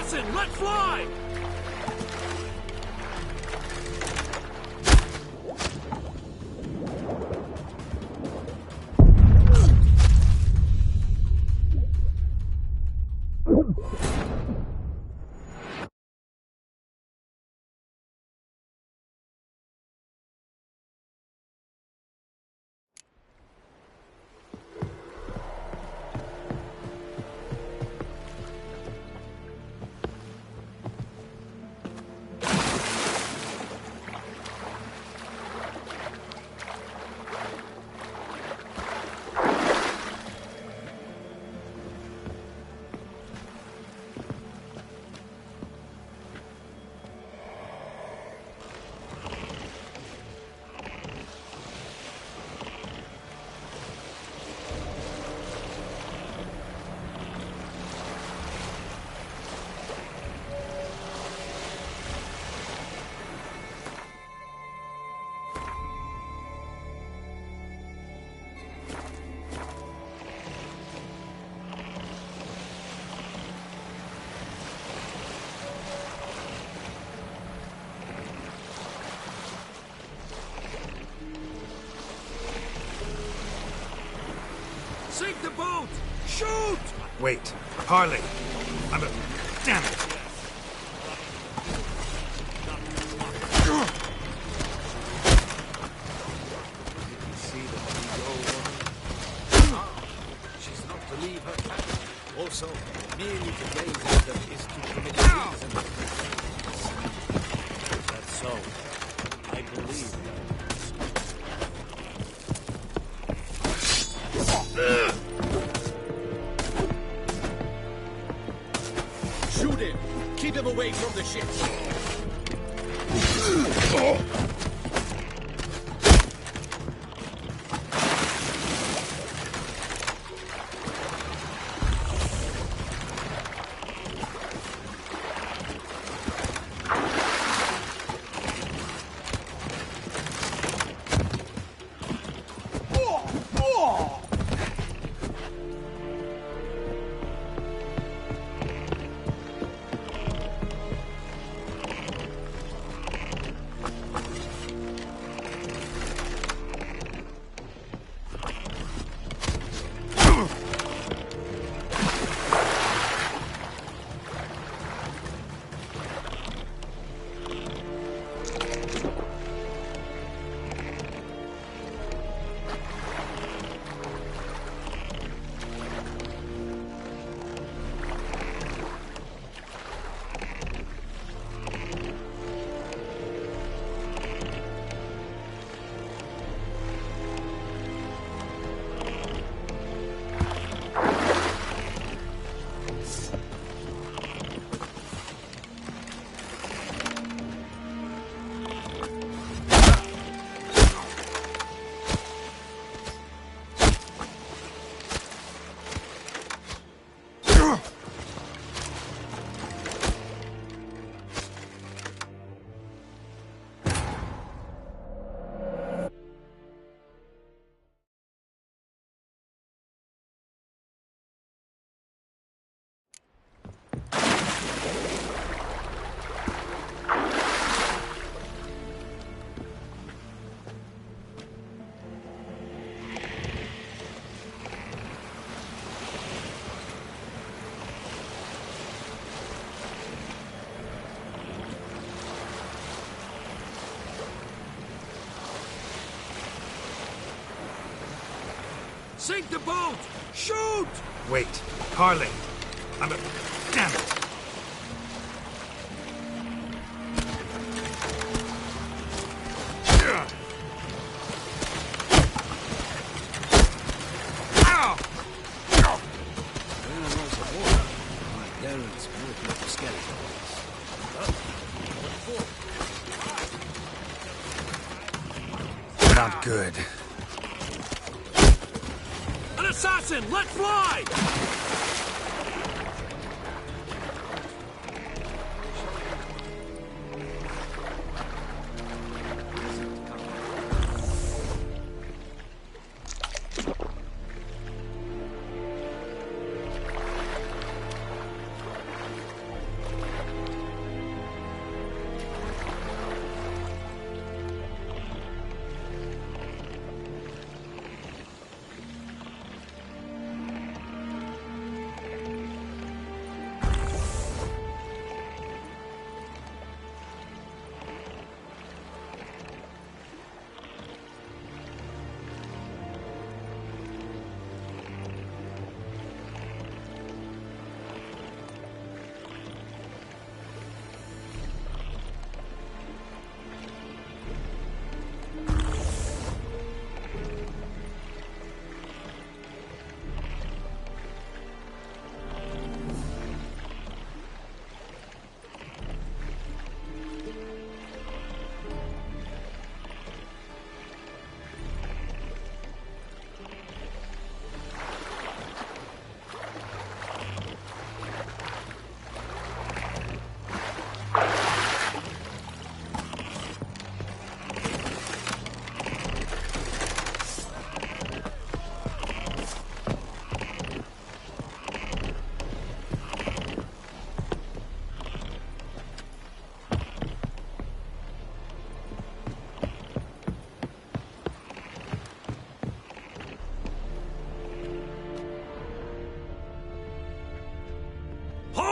assassin, let fly! Sink the boat! Shoot! Wait. Parley. I'm a... Damn it! See the big woman? She's not to leave her cabin. Also, merely to gaze at them is to commit treason. That's so. I believe that. Shoot him! Keep him away from the ship! Sink the boat! Shoot! Wait. Parley. I'm a... Damn it! Not good. An assassin! Let fly!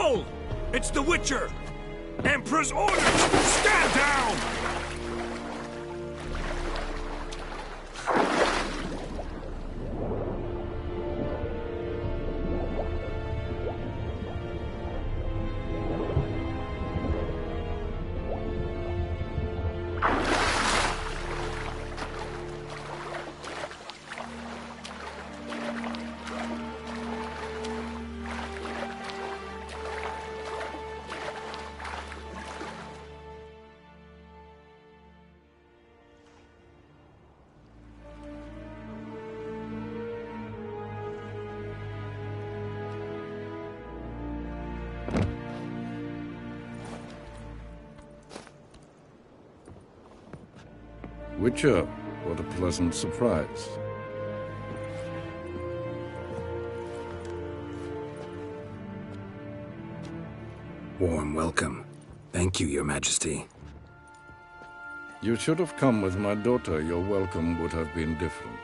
Hold! It's the Witcher! Emperor's orders! Stand down! Witcher, what a pleasant surprise. Warm welcome. Thank you, Your Majesty. You should have come with my daughter. Your welcome would have been different.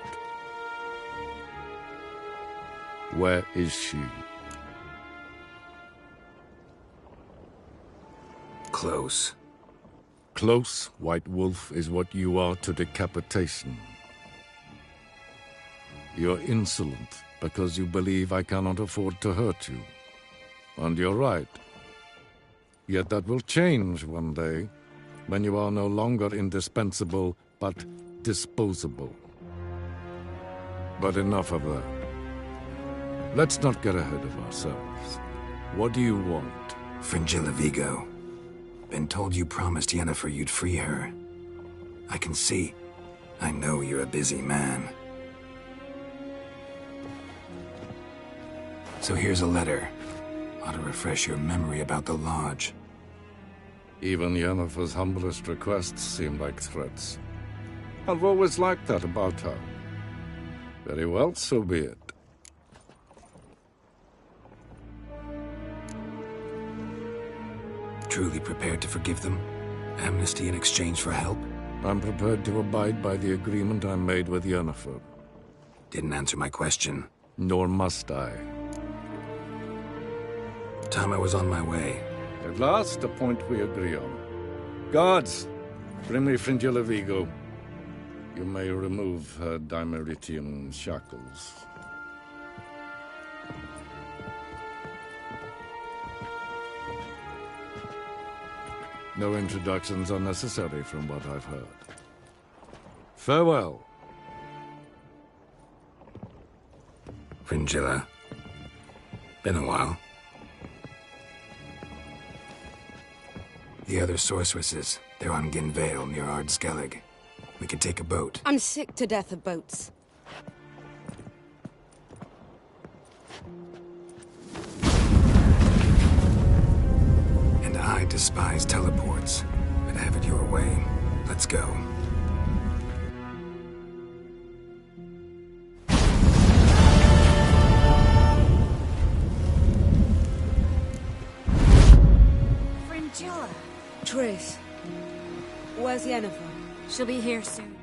Where is she? Close. Close, White Wolf, is what you are to decapitation. You're insolent because you believe I cannot afford to hurt you. And you're right. Yet that will change one day, when you are no longer indispensable, but disposable. But enough of that. Let's not get ahead of ourselves. What do you want? Fringilla Vigo. Been told you promised Yennefer you'd free her. I can see. I know you're a busy man. So here's a letter. Ought to refresh your memory about the Lodge. Even Yennefer's humblest requests seem like threats. I've always liked that about her. Very well, so be it. Truly prepared to forgive them? Amnesty in exchange for help? I'm prepared to abide by the agreement I made with Yennefer. Didn't answer my question. Nor must I. Time I was on my way. At last, a point we agree on. Guards, bring me Fringilla Vigo. You may remove her Dimeritian shackles. No introductions are necessary from what I've heard. Farewell. Fringilla. Been a while. The other sorceresses, they're on Ginvale near Ardskellig. We could take a boat. I'm sick to death of boats. And I despise teleports, but have it your way. Let's go. Fringilla. Triss. Where's Yennefer? She'll be here soon.